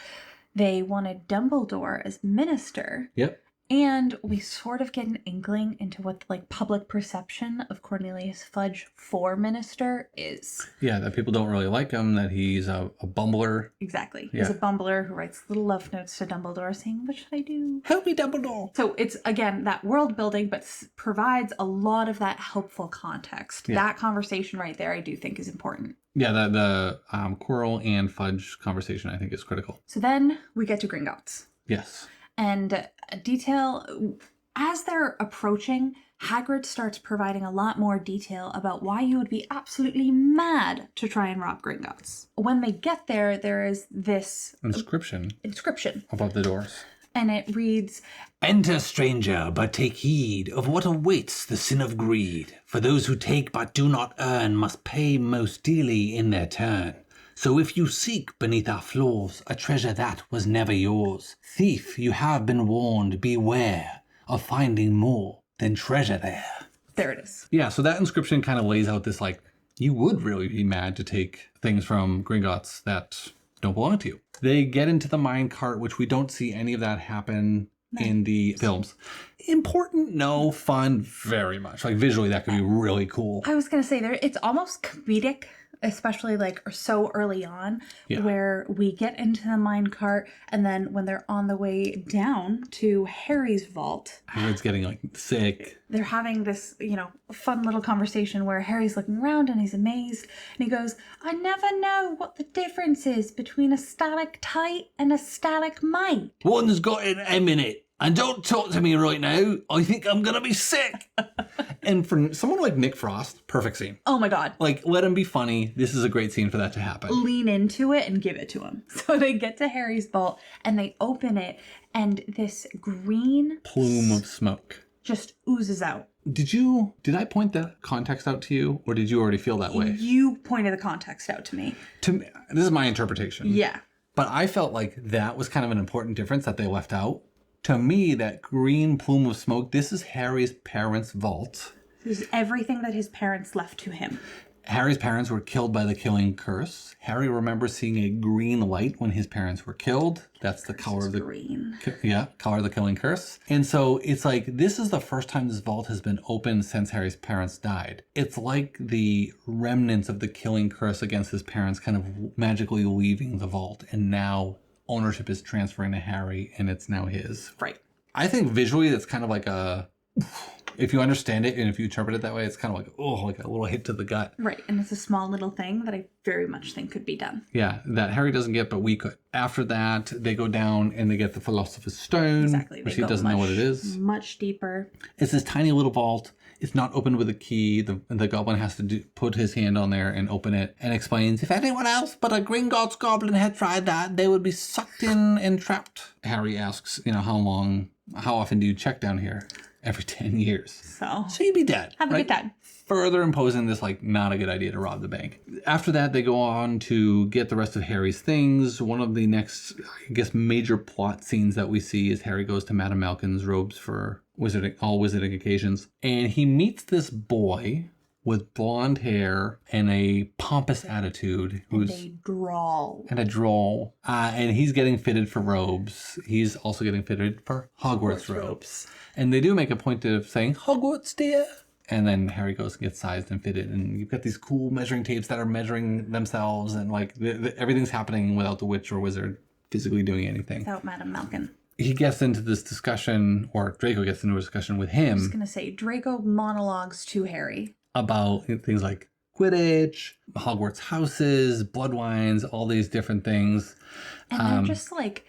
Speaker 2: they wanted Dumbledore as minister.
Speaker 1: Yep.
Speaker 2: And we sort of get an inkling into what the public perception of Cornelius Fudge for minister is.
Speaker 1: Yeah, that people don't really like him, that he's a bumbler.
Speaker 2: Exactly. He's a bumbler who writes little love notes to Dumbledore saying, "What should I do?
Speaker 1: Help me, Dumbledore."
Speaker 2: So it's, again, that world building, but provides a lot of that helpful context. Yeah. That conversation right there, I do think is important.
Speaker 1: Yeah, the Quirrell and Fudge conversation, I think, is critical.
Speaker 2: So then we get to Gringotts.
Speaker 1: Yes.
Speaker 2: And detail, as they're approaching, Hagrid starts providing a lot more detail about why you would be absolutely mad to try and rob Gringotts. When they get there, there is this
Speaker 1: inscription above the doors.
Speaker 2: And it reads,
Speaker 3: "Enter, stranger, but take heed of what awaits the sin of greed. For those who take but do not earn must pay most dearly in their turn. So if you seek beneath our floors a treasure that was never yours, thief, you have been warned, beware of finding more than treasure there."
Speaker 2: There it is.
Speaker 1: Yeah, so that inscription kind of lays out this, you would really be mad to take things from Gringotts that don't belong to you. They get into the mine cart, which we don't see any of that happen in the films. Important, no. Fun, very much. Visually, that could be really cool.
Speaker 2: I was going to say, it's almost comedic, especially so early on, where we get into the minecart, and then when they're on the way down to Harry's vault,
Speaker 1: Harry's getting sick.
Speaker 2: They're having this, fun little conversation where Harry's looking around and he's amazed, and he goes, "I never know what the difference is between a stalactite and a stalagmite.
Speaker 3: One's got an M in it. And don't talk to me right now. I think I'm going to be sick."
Speaker 1: And for someone like Nick Frost, perfect scene.
Speaker 2: Oh my God.
Speaker 1: Let him be funny. This is a great scene for that to happen.
Speaker 2: Lean into it and give it to him. So they get to Harry's vault and they open it, and this green
Speaker 1: plume of smoke
Speaker 2: just oozes out.
Speaker 1: Did I point that context out to you, or did you already feel that way?
Speaker 2: You pointed the context out to me.
Speaker 1: This is my interpretation.
Speaker 2: Yeah.
Speaker 1: But I felt like that was kind of an important difference that they left out. To me, that green plume of smoke, this is Harry's parents' vault.
Speaker 2: This is everything that his parents left to him.
Speaker 1: Harry's parents were killed by the killing curse. Harry remembers seeing a green light when his parents were killed. That's the color of the
Speaker 2: green.
Speaker 1: Color of the killing curse. And so it's this is the first time this vault has been opened since Harry's parents died. It's like the remnants of the killing curse against his parents kind of magically leaving the vault, and now ownership is transferring to Harry, and it's now his.
Speaker 2: Right.
Speaker 1: I think visually that's kind of if you understand it and if you interpret it that way, it's kind of like a little hit to the gut.
Speaker 2: Right. And it's a small little thing that I very much think could be done.
Speaker 1: Yeah, that Harry doesn't get, but we could. After that, they go down and they get the Philosopher's Stone,
Speaker 2: exactly.
Speaker 1: Which he doesn't know what it is.
Speaker 2: Much deeper.
Speaker 1: It's this tiny little vault. It's not opened with a key. The goblin has to put his hand on there and open it, and explains, "If anyone else but a Gringotts goblin had tried that, they would be sucked in and trapped." Harry asks, how often do you check down here? every 10 years.
Speaker 2: So
Speaker 1: you'd be dead.
Speaker 2: have a good time.
Speaker 1: Further imposing this, like, not a good idea to rob the bank. After that, they go on to get the rest of Harry's things. One of the next, I guess, major plot scenes that we see is Harry goes to Madame Malkin's robes for all wizarding occasions. And he meets this boy with blonde hair and a pompous attitude.
Speaker 2: And a drawl.
Speaker 1: And he's getting fitted for robes. He's also getting fitted for Hogwarts robes. And they do make a point of saying, Hogwarts, dear. And then Harry goes and gets sized and fitted. And you've got these cool measuring tapes that are measuring themselves. And like everything's happening without the witch or wizard physically doing anything.
Speaker 2: Without Madame Malkin.
Speaker 1: He gets into this discussion, or Draco gets into a discussion with him.
Speaker 2: I was going to say, Draco monologues to Harry.
Speaker 1: About things like Quidditch, Hogwarts houses, blood wines, all these different things.
Speaker 2: And they're just like,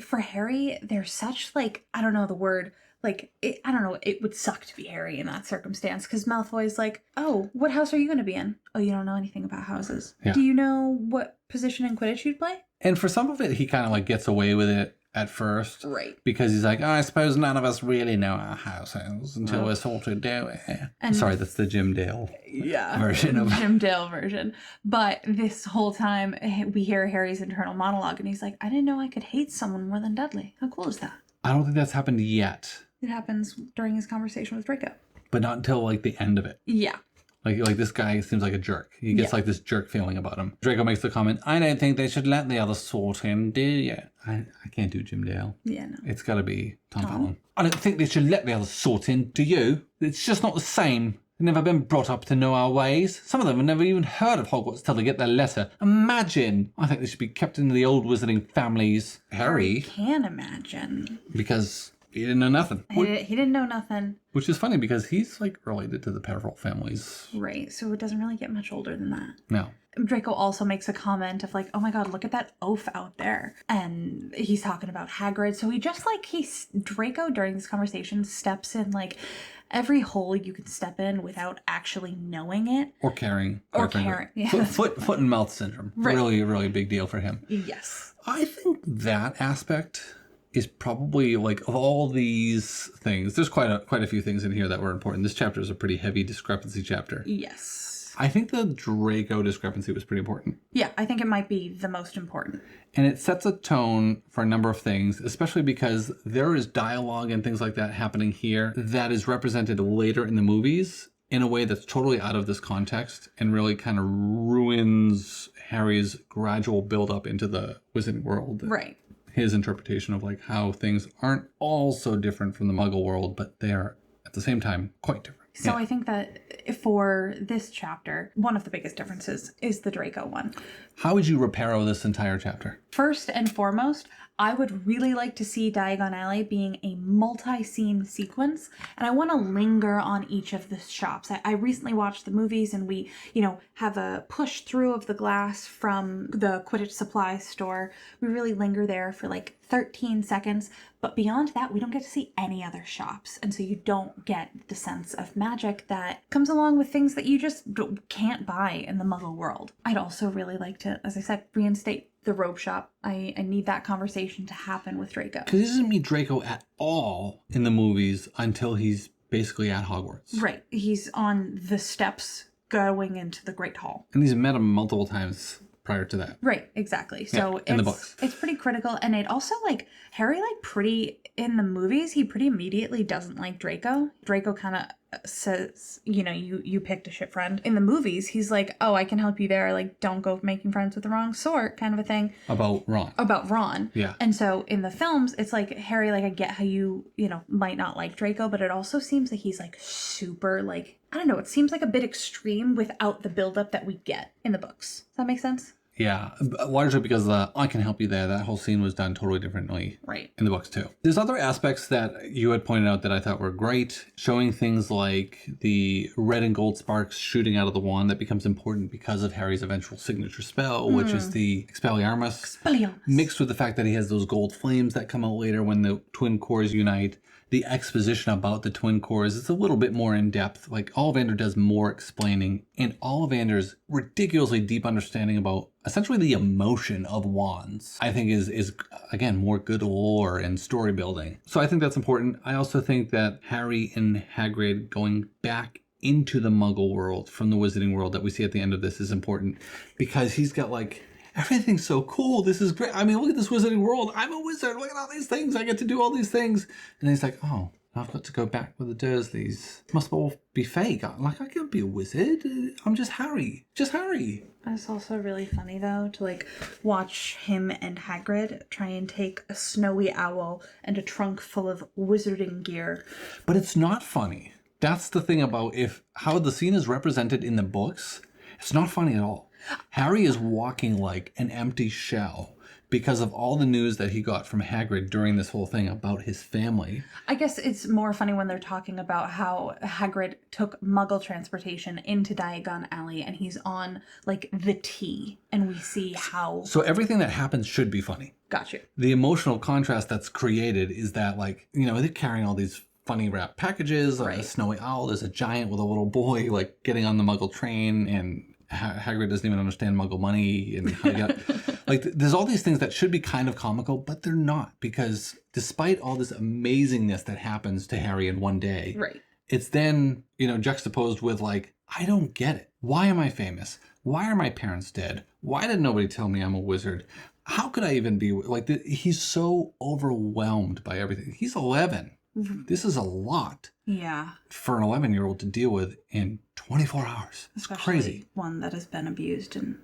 Speaker 2: for Harry, they're such like, I don't know the word, like, I don't know, it would suck to be Harry in that circumstance, because Malfoy's like, oh, what house are you going to be in? Oh, you don't know anything about houses. Yeah. Do you know what position in Quidditch you'd play? And for some of it, he kind of like gets away with it at first. Right. Because he's like, oh, I suppose none of us really know our houses until we're sorted, do we? Sorry, that's the Jim Dale version of Jim Dale version. But this whole time, we hear Harry's internal monologue, and he's like, I didn't know I could hate someone more than Dudley. How cool is that? I don't think that's happened yet. It happens during his conversation with Draco. But not until like the end of it. Yeah. Like this guy seems like a jerk. He gets like this jerk feeling about him. Draco makes the comment, I don't think they should let the others sort him, do you? I can't do Jim Dale. Yeah, no. It's got to be Tom Fallon. I don't think they should let the others sort him, do you? It's just not the same. They've never been brought up to know our ways. Some of them have never even heard of Hogwarts till they get their letter. Imagine. I think they should be kept in the old wizarding families. Harry can imagine. Because he didn't know nothing. He didn't know nothing. Which is funny because he's like related to the Peveril families. Right. So it doesn't really get much older than that. No. Draco also makes a comment of like, oh my god, look at that oaf out there. And he's talking about Hagrid. So he just like, Draco during this conversation steps in like every hole you can step in without actually knowing it. Or caring. Or caring. Yeah. Foot and mouth syndrome. Right. Really, really big deal for him. Yes. I think that aspect is probably like of all these things, there's quite a few things in here that were important. This chapter is a pretty heavy discrepancy chapter. Yes. I think the Draco discrepancy was pretty important. Yeah, I think it might be the most important. And it sets a tone for a number of things, especially because there is dialogue and things like that happening here that is represented later in the movies in a way that's totally out of this context and really kind of ruins Harry's gradual build up into the wizarding world. Right. His interpretation of like how things aren't all so different from the Muggle world, but they are at the same time quite different. So yeah. I think that for this chapter, one of the biggest differences is the Draco one. How would you reparo this entire chapter? First and foremost, I would really like to see Diagon Alley being a multi-scene sequence, and I want to linger on each of the shops. I recently watched the movies, and we, have a push through of the glass from the Quidditch supply store. We really linger there for like 13 seconds, but beyond that, we don't get to see any other shops, and so you don't get the sense of magic that comes along with things that you just can't buy in the Muggle world. I'd also really like to, as I said, reinstate the robe shop. I need that conversation to happen with Draco. Because he doesn't meet Draco at all in the movies until he's basically at Hogwarts. Right. He's on the steps going into the Great Hall. And he's met him multiple times prior to that. Right, exactly. So in the books. It's pretty critical. And it also Harry in the movies, he pretty immediately doesn't like Draco. Draco kind of says, you picked a shit friend. In the movies, he's like, oh, I can help you there. Like, don't go making friends with the wrong sort, kind of a thing. About Ron. Yeah. And so in the films, it's like, Harry, I get how you might not like Draco, but it also seems that he's super I don't know, it seems like a bit extreme without the buildup that we get in the books. Does that make sense? Yeah, largely because I can help you there. That whole scene was done totally differently in the books too. There's other aspects that you had pointed out that I thought were great, showing things like the red and gold sparks shooting out of the wand that becomes important because of Harry's eventual signature spell, which is the Expelliarmus, mixed with the fact that he has those gold flames that come out later when the twin cores unite.
Speaker 1: the exposition about the twin cores is a little bit more in depth. Like Ollivander does more explaining, and Ollivander's ridiculously deep understanding about essentially the emotion of wands, I think is again more good lore and story building. So I think that's important. I also think that Harry and Hagrid going back into the Muggle world from the Wizarding world that we see at the end of this is important, because he's got like, everything's so cool. This is great. I mean, look at this Wizarding world. I'm a wizard. Look at all these things. I get to do all these things. And he's like, oh, I've got to go back with the Dursleys. Must all be fake. Like, I can't be a wizard. I'm just Harry. Just Harry.
Speaker 2: It's also really funny, though, to, like, watch him and Hagrid try and take a snowy owl and a trunk full of wizarding gear.
Speaker 1: But it's not funny. That's the thing about how the scene is represented in the books. It's not funny at all. Harry is walking like an empty shell because of all the news that he got from Hagrid during this whole thing about his family.
Speaker 2: I guess it's more funny when they're talking about how Hagrid took Muggle transportation into Diagon Alley and he's on, like, the T, and we see how...
Speaker 1: So everything that happens should be funny.
Speaker 2: Got you.
Speaker 1: The emotional contrast that's created is that, like, you know, they're carrying all these funny wrapped packages,
Speaker 2: right.
Speaker 1: A snowy owl, there's a giant with a little boy, like, getting on the Muggle train, and Hagrid doesn't even understand Muggle money, and how you got like there's all these things that should be kind of comical, but they're not, because despite all this amazingness that happens to Harry in one day,
Speaker 2: right,
Speaker 1: it's then, you know, juxtaposed with like, I don't get it. Why am I famous? Why are my parents dead? Why did nobody tell me I'm a wizard? How could I even be like? He's so overwhelmed by everything. He's 11. This is a lot.
Speaker 2: Yeah.
Speaker 1: For an 11-year-old to deal with in 24 hours. It's
Speaker 2: especially
Speaker 1: crazy.
Speaker 2: One that has been abused and...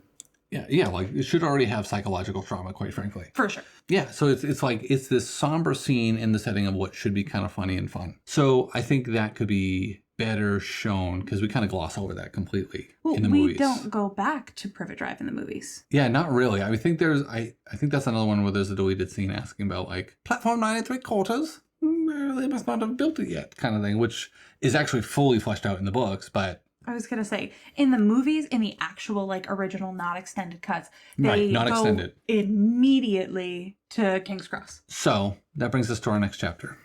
Speaker 1: Yeah, like it should already have psychological trauma, quite frankly.
Speaker 2: For sure.
Speaker 1: Yeah, so it's like, it's this somber scene in the setting of what should be kind of funny and fun. So I think that could be better shown, because we kind of gloss over that completely in the movies.
Speaker 2: We don't go back to Privet Drive in the movies.
Speaker 1: Yeah, not really. I think I think that's another one where there's a deleted scene asking about like, platform 9 3/4. They must not have built it yet, kind of thing, which is actually fully fleshed out in the books, but...
Speaker 2: I was going to say, in the movies, in the actual, like, original, not extended cuts, they
Speaker 1: not
Speaker 2: go
Speaker 1: extended.
Speaker 2: Immediately to King's Cross.
Speaker 1: So, that brings us to our next chapter.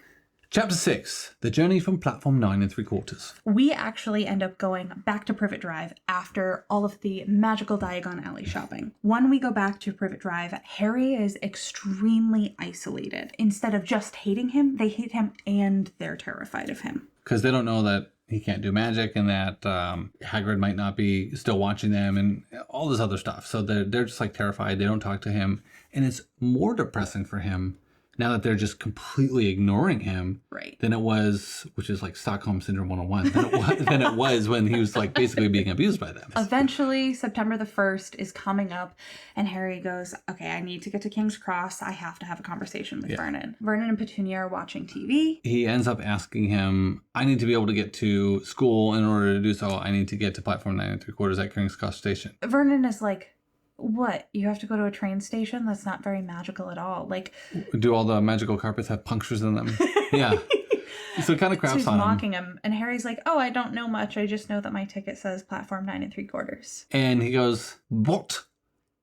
Speaker 1: Chapter 6, The Journey from Platform 9 3/4.
Speaker 2: We actually end up going back to Privet Drive after all of the magical Diagon Alley shopping. When we go back to Privet Drive, Harry is extremely isolated. Instead of just hating him, they hate him and they're terrified of him.
Speaker 1: Because they don't know that he can't do magic, and that Hagrid might not be still watching them, and all this other stuff. So they're just like terrified. They don't talk to him. And it's more depressing for him now that they're just completely ignoring him,
Speaker 2: right,
Speaker 1: than it was, which is like Stockholm Syndrome 101, than it was when he was like basically being abused by them.
Speaker 2: Eventually, September the 1st is coming up, and Harry goes, okay, I need to get to King's Cross. I have to have a conversation with Vernon. Vernon and Petunia are watching TV.
Speaker 1: He ends up asking him, I need to be able to get to school. In order to do so, I need to get to platform 9 3/4 at King's Cross Station.
Speaker 2: Vernon is like, what? You have to go to a train station? That's not very magical at all. Like,
Speaker 1: do all the magical carpets have punctures in them? Yeah. So it kind of craps
Speaker 2: so he's
Speaker 1: on
Speaker 2: mocking him. And Harry's like, oh, I don't know much. I just know that my ticket says platform 9 3/4.
Speaker 1: And he goes, what?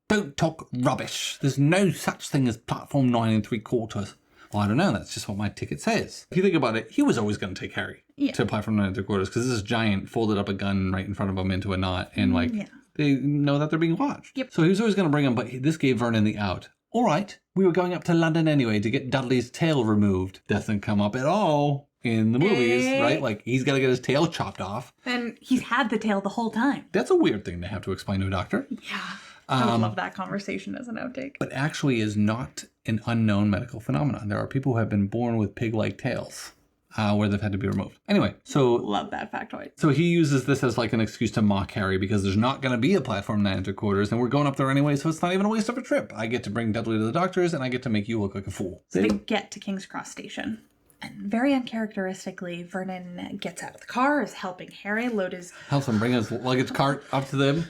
Speaker 1: Don't talk rubbish. There's no such thing as platform 9 3/4. Well, I don't know. That's just what my ticket says. If you think about it, he was always going to take Harry to platform 9 3/4, because this giant folded up a gun right in front of him into a knot, and like...
Speaker 2: Yeah.
Speaker 1: They know that they're being watched.
Speaker 2: Yep.
Speaker 1: So he was always going to bring him, but this gave Vernon the out. All right, we were going up to London anyway to get Dudley's tail removed. Doesn't come up at all in the movies, right? Like, he's got to get his tail chopped off.
Speaker 2: And he's had the tail the whole time.
Speaker 1: That's a weird thing to have to explain to a doctor.
Speaker 2: Yeah. I would love that conversation as an outtake.
Speaker 1: But actually is not an unknown medical phenomenon. There are people who have been born with pig-like tails. Where they've had to be removed. Anyway, so...
Speaker 2: Love that factoid.
Speaker 1: So he uses this as like an excuse to mock Harry, because there's not going to be a platform 9 3/4, and we're going up there anyway, so it's not even a waste of a trip. I get to bring Dudley to the doctors, and I get to make you look like a fool.
Speaker 2: So they get to King's Cross Station. And very uncharacteristically, Vernon gets out of the car, is helping Harry load his...
Speaker 1: Helps him bring his luggage cart up to them.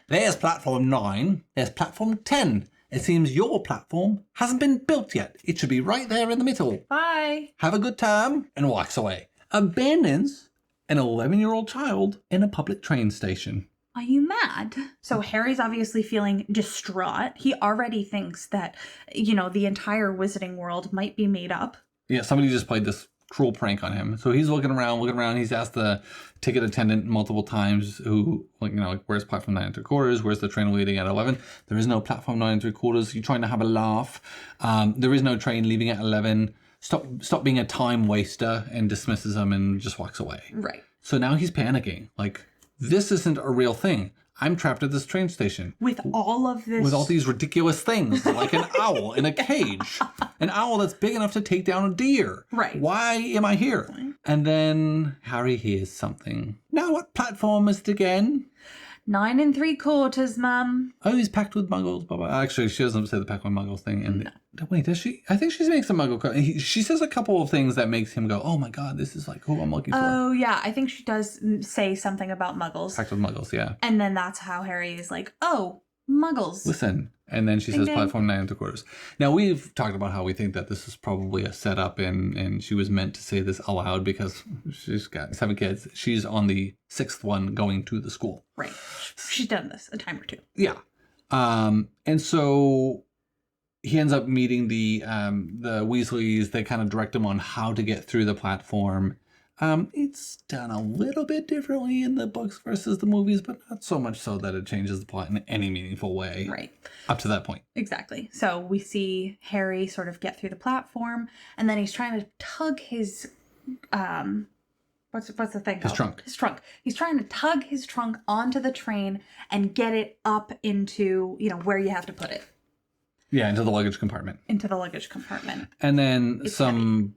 Speaker 1: There's platform 9. There's platform 10. It seems your platform hasn't been built yet. It should be right there in the middle.
Speaker 2: Bye.
Speaker 1: Have a good time, and walks away. Abandons an 11-year-old child in a public train station.
Speaker 2: Are you mad? So Harry's obviously feeling distraught. He already thinks that, you know, the entire Wizarding world might be made up.
Speaker 1: Yeah, somebody just played this cruel prank on him. So he's looking around. He's asked the ticket attendant multiple times who, where's platform 9 3/4? Where's the train leaving at 11? There is no platform 9 3/4. You're trying to have a laugh. There is no train leaving at 11. Stop being a time waster, and dismisses him and just walks away.
Speaker 2: Right.
Speaker 1: So now he's panicking. Like, this isn't a real thing. I'm trapped at this train station.
Speaker 2: With all of this.
Speaker 1: With all these ridiculous things, like an owl in a cage. An owl that's big enough to take down a deer.
Speaker 2: Right.
Speaker 1: Why am I here? And then Harry hears something. Now what platform is it again?
Speaker 2: 9 3/4, ma'am.
Speaker 1: Oh, he's packed with muggles. Blah, blah. Actually, she doesn't say the packed with muggles thing. And wait, does she? I think she's making some muggle. She says a couple of things that makes him go, oh my god, this is like who I'm looking for.
Speaker 2: Oh, yeah. I think she does say something about muggles.
Speaker 1: Packed with muggles, yeah.
Speaker 2: And then that's how Harry is like, oh, muggles.
Speaker 1: Listen. And then she says platform 9 3/4. Now, we've talked about how we think that this is probably a setup and she was meant to say this aloud because she's got 7 kids. She's on the 6th one going to the school.
Speaker 2: Right. She's done this a time or two.
Speaker 1: Yeah. And so he ends up meeting the Weasleys. They kind of direct him on how to get through the platform. It's done a little bit differently in the books versus the movies, but not so much so that it changes the plot in any meaningful way.
Speaker 2: Right.
Speaker 1: Up to that point.
Speaker 2: Exactly. So we see Harry sort of get through the platform, and then he's trying to tug his what's the thing called? His trunk. He's trying to tug his trunk onto the train and get it up into, where you have to put it.
Speaker 1: Yeah, into the luggage compartment. And then some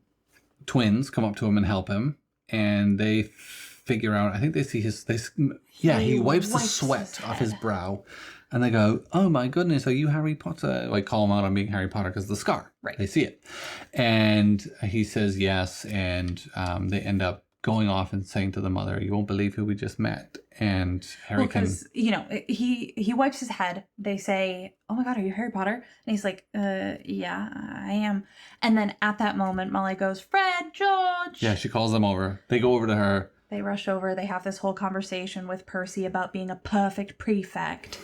Speaker 1: twins come up to him and help him. And they figure out, I think they see he wipes the sweat off his brow. And they go, oh my goodness, are you Harry Potter? Like, call him out on being Harry Potter because of the scar.
Speaker 2: Right.
Speaker 1: They see it. And he says yes. And they end up going off and saying to the mother, you won't believe who we just met. And Harry
Speaker 2: he wipes his head. They say, oh my god, are you Harry Potter? And he's like, yeah, I am. And then at that moment, Molly goes, Fred, George.
Speaker 1: Yeah, she calls them over. They go over to her.
Speaker 2: They rush over. They have this whole conversation with Percy about being a perfect prefect.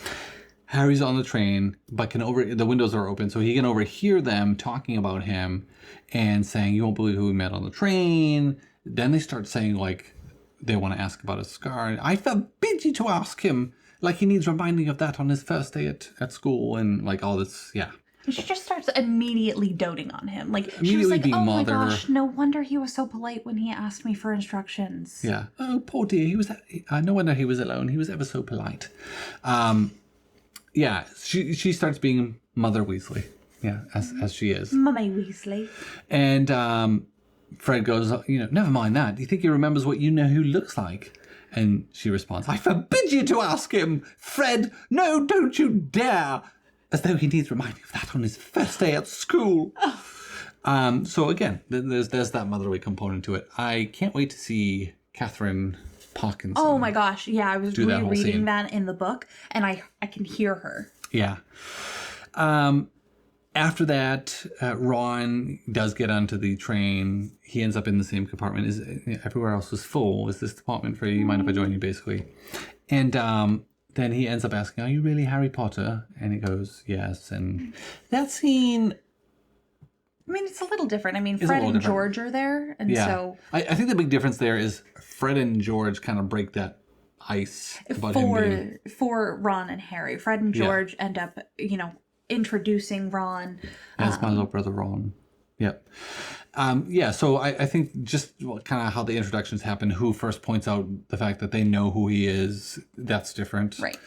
Speaker 1: Harry's on the train, but the windows are open, so he can overhear them talking about him and saying, you won't believe who we met on the train. Then they start saying, like, they want to ask about his scar. I forbid you to ask him. Like, he needs reminding of that on his first day at school and, like, all this, yeah.
Speaker 2: And she just starts immediately doting on him. Like,
Speaker 1: immediately
Speaker 2: she was like,
Speaker 1: being
Speaker 2: oh my
Speaker 1: mother.
Speaker 2: gosh, no wonder he was so polite when he asked me for instructions.
Speaker 1: Yeah. Oh, poor dear. He was, no wonder he was alone. He was ever so polite. Yeah, she starts being Mother Weasley. Yeah, as she is.
Speaker 2: Mummy Weasley.
Speaker 1: And Fred goes, never mind that. Do you think he remembers what who looks like? And she responds, I forbid you to ask him, Fred. No, don't you dare. As though he needs reminding of that on his first day at school. So again, there's that motherly component to it. I can't wait to see Catherine Parkinson.
Speaker 2: Oh my gosh. Yeah, I was rereading that in the book, and I can hear her.
Speaker 1: Yeah. After that, Ron does get onto the train. He ends up in the same compartment. Everywhere else is full. Is this department free? You mind if I join you, basically? And then he ends up asking, are you really Harry Potter? And he goes, yes. And that scene...
Speaker 2: I mean, it's a little different. I mean, Fred and George are there. And so... I
Speaker 1: think the big difference there is Fred and George kind of break that ice about him being...
Speaker 2: For Ron and Harry. Fred and George end up, introducing Ron.
Speaker 1: As my little brother Ron. Yep. So I think just kind of how the introductions happen, who first points out the fact that they know who he is, that's different.
Speaker 2: Right.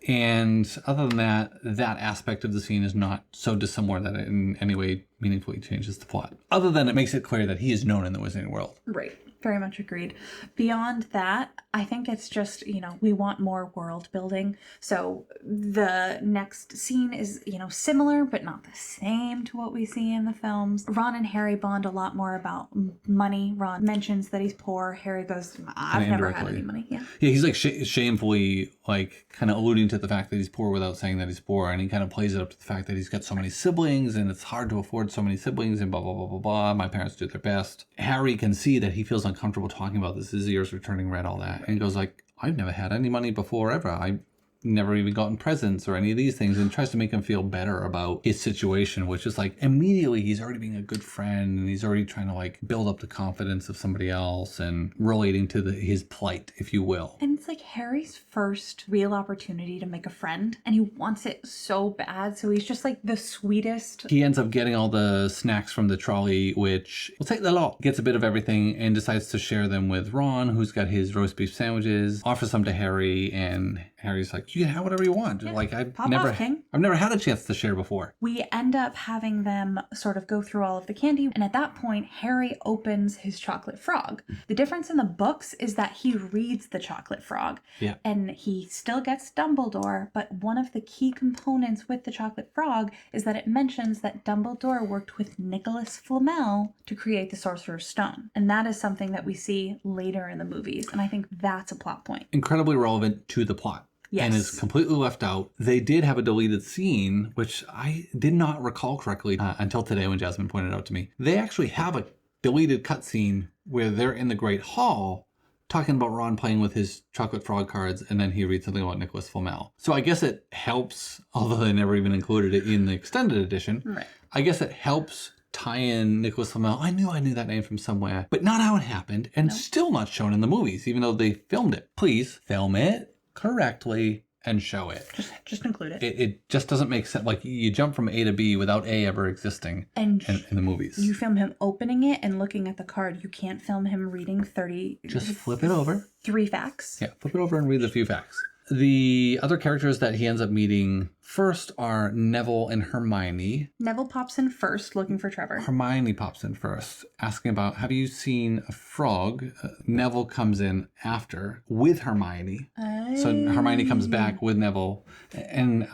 Speaker 1: And other than that, that aspect of the scene is not so dissimilar that it in any way meaningfully changes the plot. Other than it makes it clear that he is known in the Wizarding world.
Speaker 2: Right. Very much agreed. Beyond that, I think it's just, we want more world building. So the next scene is, similar, but not the same to what we see in the films. Ron and Harry bond a lot more about money. Ron mentions that he's poor. Harry goes, I've never had any money. Yeah.
Speaker 1: Yeah, he's like shamefully, like, kind of alluding to the fact that he's poor without saying that he's poor. And he kind of plays it up to the fact that he's got so many siblings and it's hard to afford so many siblings and blah, blah, blah, blah, blah. My parents do their best. Harry can see that he feels uncomfortable talking about this. His ears are turning red, all that. And he goes like, I've never had any money before ever. never even gotten presents or any of these things, and tries to make him feel better about his situation, which is like immediately he's already being a good friend and he's already trying to like build up the confidence of somebody else and relating to his plight, if you will.
Speaker 2: And it's like Harry's first real opportunity to make a friend, and he wants it so bad, so he's just like the sweetest.
Speaker 1: He ends up getting all the snacks from the trolley, which will take the lot. Gets a bit of everything and decides to share them with Ron, who's got his roast beef sandwiches, offers some to Harry, and Harry's like, you can have whatever you want.
Speaker 2: Yeah.
Speaker 1: Like I've
Speaker 2: Pop
Speaker 1: never
Speaker 2: off, King.
Speaker 1: had a chance to share before.
Speaker 2: We end up having them sort of go through all of the candy, and at that point, Harry opens his chocolate frog. The difference in the books is that he reads the chocolate frog, and he still gets Dumbledore, but one of the key components with the chocolate frog is that it mentions that Dumbledore worked with Nicholas Flamel to create the Sorcerer's Stone, and that is something that we see later in the movies, and I think that's a plot point.
Speaker 1: Incredibly relevant to the plot.
Speaker 2: Yes.
Speaker 1: And is completely left out. They did have a deleted scene, which I did not recall correctly until today when Jasmine pointed it out to me. They actually have a deleted cutscene where they're in the Great Hall talking about Ron playing with his chocolate frog cards, and then he reads something about Nicholas Flamel. So I guess it helps, although they never even included it in the extended edition.
Speaker 2: Right.
Speaker 1: I guess it helps tie in Nicholas Flamel. I knew that name from somewhere, but not how it happened, and still not shown in the movies, even though they filmed it. Please film it correctly and show it.
Speaker 2: Just include it.
Speaker 1: It just doesn't make sense. Like you jump from A to B without A ever existing in the movies.
Speaker 2: You film him opening it and looking at the card. You can't film him reading 30.
Speaker 1: Just flip it over.
Speaker 2: 3 facts.
Speaker 1: Yeah, flip it over and read the few facts. The other characters that he ends up meeting first are Neville and Hermione.
Speaker 2: Neville pops in first, looking for Trevor.
Speaker 1: Hermione pops in first, asking about, have you seen a frog? Neville comes in after with Hermione. So Hermione comes back with Neville, and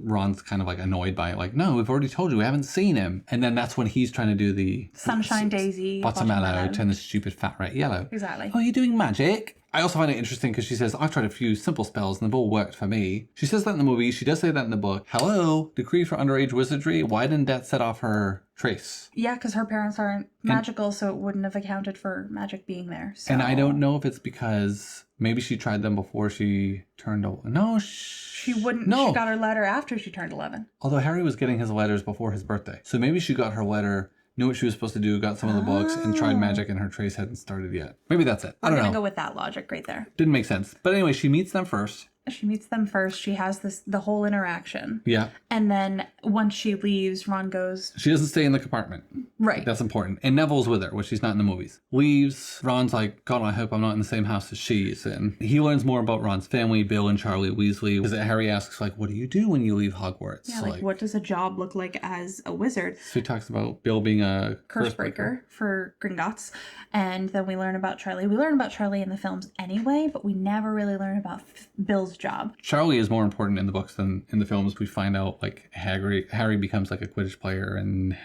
Speaker 1: Ron's kind of like annoyed by it. Like, no, we've already told you, we haven't seen him. And then that's when he's trying to do the
Speaker 2: Sunshine Daisy.
Speaker 1: Watermelon, turn the stupid fat rat yellow.
Speaker 2: Exactly.
Speaker 1: Oh, you're doing magic? I also find it interesting because she says, I've tried a few simple spells and they've all worked for me. She says that in the movie. She does say that in the book. Hello, decree for underage wizardry. Why didn't that set off her trace?
Speaker 2: Yeah, because her parents aren't magical, so it wouldn't have accounted for magic being there. So.
Speaker 1: And I don't know if it's because maybe she tried them before she turned 11. No,
Speaker 2: she wouldn't.
Speaker 1: No.
Speaker 2: She got her letter after she turned 11.
Speaker 1: Although Harry was getting his letters before his birthday. So maybe she got her letter, knew what she was supposed to do, got some of the books, and tried magic, and her trace hadn't started yet. Maybe that's it. I don't know.
Speaker 2: I'm going to go with that logic right there.
Speaker 1: Didn't make sense. But anyway, she meets them first.
Speaker 2: She meets them first. She has the whole interaction.
Speaker 1: Yeah.
Speaker 2: And then once she leaves, Ron goes...
Speaker 1: She doesn't stay in the compartment.
Speaker 2: Right.
Speaker 1: That's important. And Neville's with her, which she's not in the movies. Leaves. Ron's like, God, I hope I'm not in the same house as she's in. He learns more about Ron's family, Bill and Charlie Weasley. Because Harry asks, like, what do you do when you leave Hogwarts?
Speaker 2: Yeah, like what does a job look like as a wizard?
Speaker 1: So he talks about Bill being a
Speaker 2: curse breaker for Gringotts. And then we learn about Charlie. We learn about Charlie in the films anyway, but we never really learn about Bill's job.
Speaker 1: Charlie is more important in the books than in the films. We find out like Harry becomes like a Quidditch player, and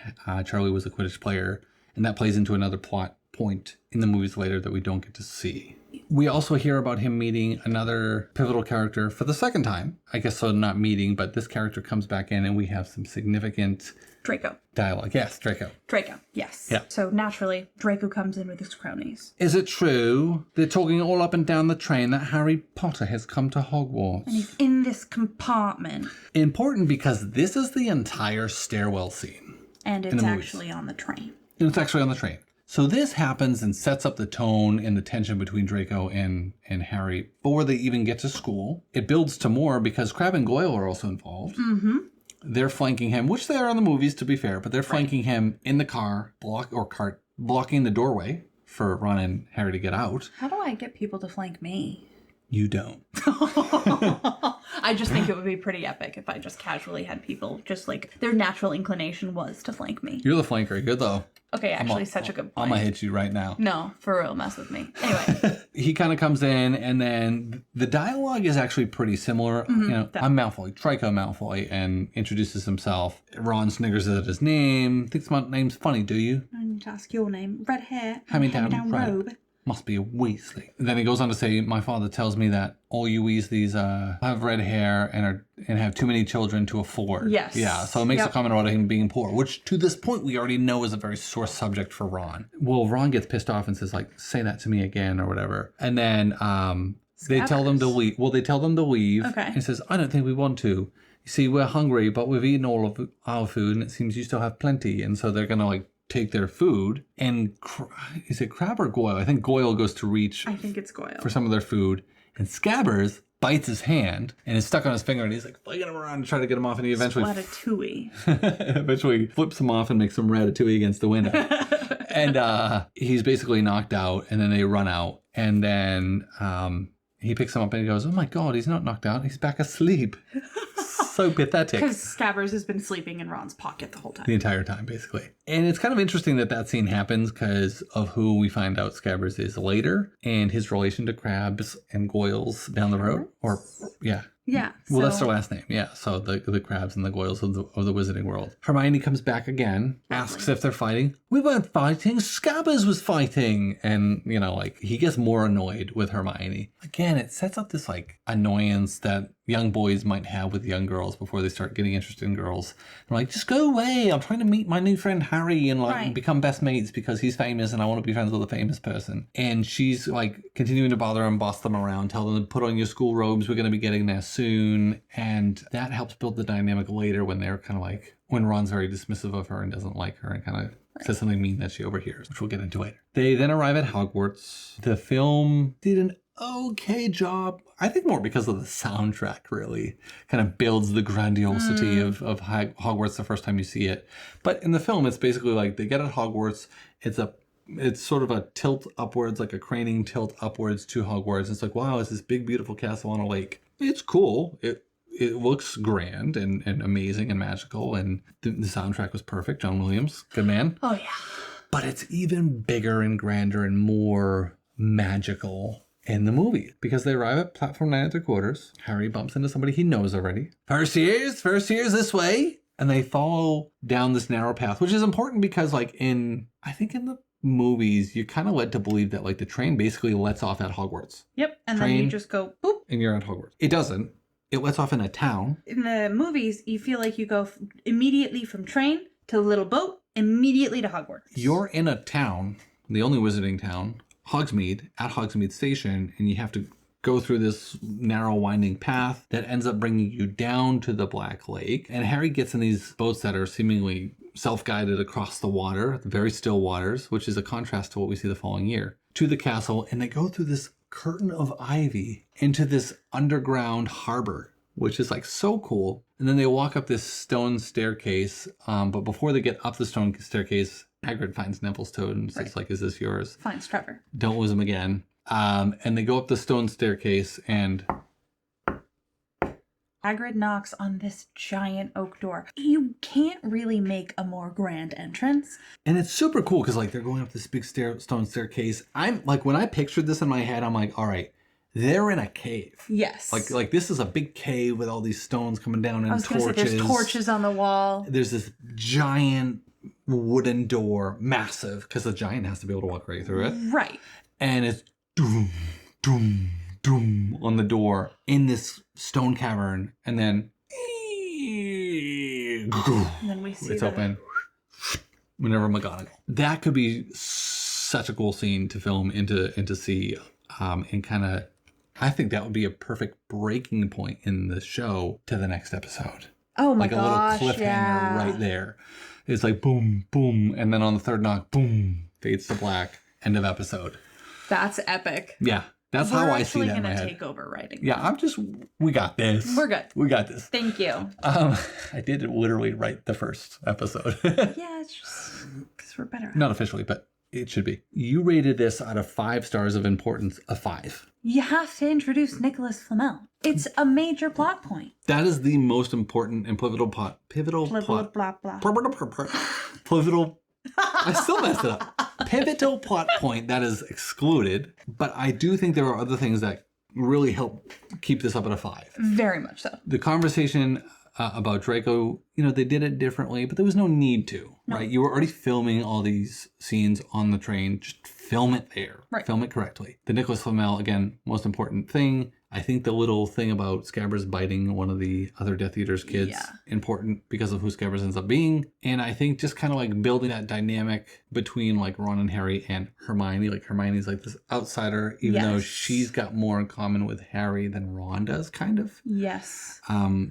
Speaker 1: Charlie was a Quidditch player, and that plays into another plot point in the movies later that we don't get to see. We also hear about him meeting another pivotal character for the second time. I guess so, not meeting, but this character comes back in, and we have some significant
Speaker 2: Draco.
Speaker 1: dialogue. Yes, Draco.
Speaker 2: Draco, yes.
Speaker 1: Yeah.
Speaker 2: So naturally, Draco comes in with his cronies.
Speaker 1: Is it true they're talking all up and down the train that Harry Potter has come to Hogwarts?
Speaker 2: And he's in this compartment.
Speaker 1: Important because this is the entire stairwell scene.
Speaker 2: And it's actually on the train.
Speaker 1: And it's actually on the train. So this happens and sets up the tone and the tension between Draco and Harry before they even get to school. It builds to more because Crabbe and Goyle are also involved.
Speaker 2: Mm-hmm.
Speaker 1: They're flanking him, which they are in the movies, to be fair, but they're flanking him in the car, blocking the doorway for Ron and Harry to get out.
Speaker 2: How do I get people to flank me?
Speaker 1: You don't.
Speaker 2: I just think it would be pretty epic if I just casually had people just like their natural inclination was to flank me.
Speaker 1: You're the flanker. Good though.
Speaker 2: Okay, actually, such a good point.
Speaker 1: I'm going to hit you right now.
Speaker 2: No, for real, mess with me. Anyway.
Speaker 1: He kind of comes in, and then the dialogue is actually pretty similar.
Speaker 2: Mm-hmm,
Speaker 1: I'm Malfoy, Draco Malfoy, and introduces himself. Ron sniggers at his name. Thinks my name's funny, do you?
Speaker 2: I need to ask your name. Red hair,
Speaker 1: hand-me-down
Speaker 2: robe.
Speaker 1: Must be a Weasley. And then he goes on to say, my father tells me that all you Weasleys have red hair and have too many children to afford.
Speaker 2: Yes.
Speaker 1: Yeah, so it makes a comment about him being poor, which to this point we already know is a very sore subject for Ron. Well, Ron gets pissed off and says, like, say that to me again or whatever. And then They tell them to leave. Well, they tell them to leave.
Speaker 2: Okay.
Speaker 1: And he says, I don't think we want to. You see, we're hungry, but we've eaten all of our food, and it seems you still have plenty. And so they're going to like take their food. And is it Crab or Goyle? I think Goyle goes to reach.
Speaker 2: I think it's Goyle.
Speaker 1: For some of their food. And Scabbers bites his hand and is stuck on his finger, and he's like flicking him around to try to get him off, and he eventually flips him off and makes some ratatouille against the window. And he's basically knocked out, and then they run out, and then he picks him up and he goes, oh my God, he's not knocked out, he's back asleep. So pathetic.
Speaker 2: Because Scabbers has been sleeping in Ron's pocket the whole time.
Speaker 1: The entire time, basically. And it's kind of interesting that scene happens because of who we find out Scabbers is later and his relation to Crabs and Goyles down the road. Or, yeah.
Speaker 2: Yeah.
Speaker 1: Well, that's their last name. Yeah. So the Crabs and the Goyles of the Wizarding World. Hermione comes back again, asks if they're fighting. We weren't fighting. Scabbers was fighting. And, you know, like he gets more annoyed with Hermione. Again, it sets up this like annoyance that young boys might have with young girls before they start getting interested in girls. They're like, just go away. I'm trying to meet my new friend Harry and like become best mates because he's famous and I want to be friends with a famous person. And she's like continuing to bother them, boss them around, tell them to put on your school robes. We're going to be getting there soon. And that helps build the dynamic later when they're kind of like, when Ron's very dismissive of her and doesn't like her and kind of says something mean that she overhears, which we'll get into later. They then arrive at Hogwarts. The film did an okay job. I think more because of the soundtrack really kind of builds the grandiosity of Hogwarts the first time you see it. But in the film, it's basically like they get at Hogwarts. It's sort of a tilt upwards, like a craning tilt upwards to Hogwarts. It's like, wow, it's this big, beautiful castle on a lake. It's cool. It looks grand and amazing and magical. And the soundtrack was perfect. John Williams, good man.
Speaker 2: Oh, yeah.
Speaker 1: But it's even bigger and grander and more magical in the movie because they arrive at platform 9 3/4. Harry bumps into somebody he knows already. First years this way. And they follow down this narrow path, which is important because like I think in the movies, you're kind of led to believe that like the train basically lets off at Hogwarts.
Speaker 2: Yep. And then you just go boop.
Speaker 1: And you're at Hogwarts. It doesn't. It lets off in a town.
Speaker 2: In the movies, you feel like you go immediately from train to little boat, immediately to Hogwarts.
Speaker 1: You're in a town, the only wizarding town, Hogsmeade, at Hogsmeade Station, and you have to go through this narrow winding path that ends up bringing you down to the Black Lake. And Harry gets in these boats that are seemingly self-guided across the water, the very still waters, which is a contrast to what we see the following year, to the castle. And they go through this curtain of ivy into this underground harbor, which is like so cool. And then they walk up this stone staircase. But before they get up the stone staircase, Hagrid finds Neville's toad and says, like, is this yours?
Speaker 2: Finds Trevor.
Speaker 1: Don't lose him again. And they go up the stone staircase and
Speaker 2: Hagrid knocks on this giant oak door. You can't really make a more grand entrance.
Speaker 1: And it's super cool because like they're going up this big stone staircase. I'm like, when I pictured this in my head, I'm like, all right, they're in a cave.
Speaker 2: Yes.
Speaker 1: Like this is a big cave with all these stones coming down and torches.
Speaker 2: Say, there's torches on the wall.
Speaker 1: There's this giant wooden door, massive, because the giant has to be able to walk right through it.
Speaker 2: Right.
Speaker 1: And it's doom, doom, doom on the door in this stone cavern, and then we see it's open. Minerva McGonagall. That could be such a cool scene to film and to see, and kind of, I think that would be a perfect breaking point in the show to the next episode.
Speaker 2: Oh my
Speaker 1: gosh,
Speaker 2: like a little
Speaker 1: cliffhanger right there. It's like boom, boom, and then on the third knock, boom, fades to black. End of episode.
Speaker 2: That's epic.
Speaker 1: Yeah. That's how I see that in my head.
Speaker 2: We're actually going to take over writing.
Speaker 1: Yeah, we got this.
Speaker 2: We're good.
Speaker 1: We got this.
Speaker 2: Thank you.
Speaker 1: I did literally write the first episode.
Speaker 2: Yeah, it's just because we're better.
Speaker 1: Not officially, but it should be. You rated this out of 5 stars of importance, a 5.
Speaker 2: You have to introduce Nicholas Flamel. It's a major plot point.
Speaker 1: That is the most important and pivotal plot. Pivotal. I still messed it up. Pivotal plot point that is excluded, but I do think there are other things that really help keep this up at a 5.
Speaker 2: Very much so.
Speaker 1: The conversation about Draco, they did it differently, but there was no need to, right? You were already filming all these scenes on the train. Just film it there.
Speaker 2: Right.
Speaker 1: Film it correctly. The Nicholas Flamel, again, most important thing. I think the little thing about Scabbers biting one of the other Death Eater's kids, important because of who Scabbers ends up being. And I think just kind of like building that dynamic between like Ron and Harry and Hermione. Like Hermione's like this outsider, even though she's got more in common with Harry than Ron does, kind of.
Speaker 2: Yes.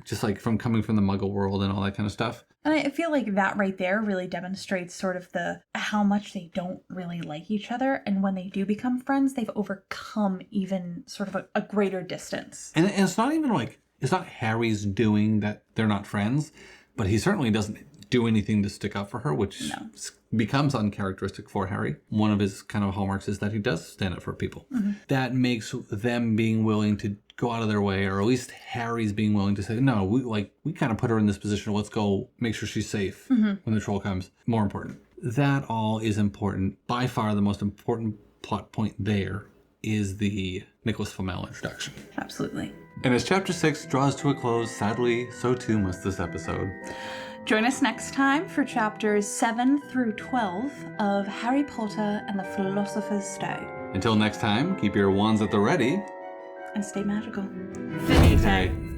Speaker 1: Just like from coming from the Muggle world and all that kind of stuff.
Speaker 4: And I feel like that right there really demonstrates sort of how much they don't really like each other. And when they do become friends, they've overcome even sort of a greater distance.
Speaker 1: And it's not even like, it's not Harry's doing that they're not friends, but he certainly doesn't do anything to stick up for her, which becomes uncharacteristic for Harry. One of his kind of hallmarks is that he does stand up for people. That makes them being willing to go out of their way, or at least Harry's being willing to say, no, we kind of put her in this position. Let's go make sure she's safe when the troll comes. More important. That all is important. By far, the most important plot point there is the Nicholas Flamel introduction.
Speaker 4: Absolutely.
Speaker 1: And as Chapter 6 draws to a close, sadly, so too must this episode.
Speaker 2: Join us next time for chapters 7 through 12 of Harry Potter and the Philosopher's Stone.
Speaker 1: Until next time, keep your wands at the ready.
Speaker 2: And stay magical.
Speaker 1: Finite.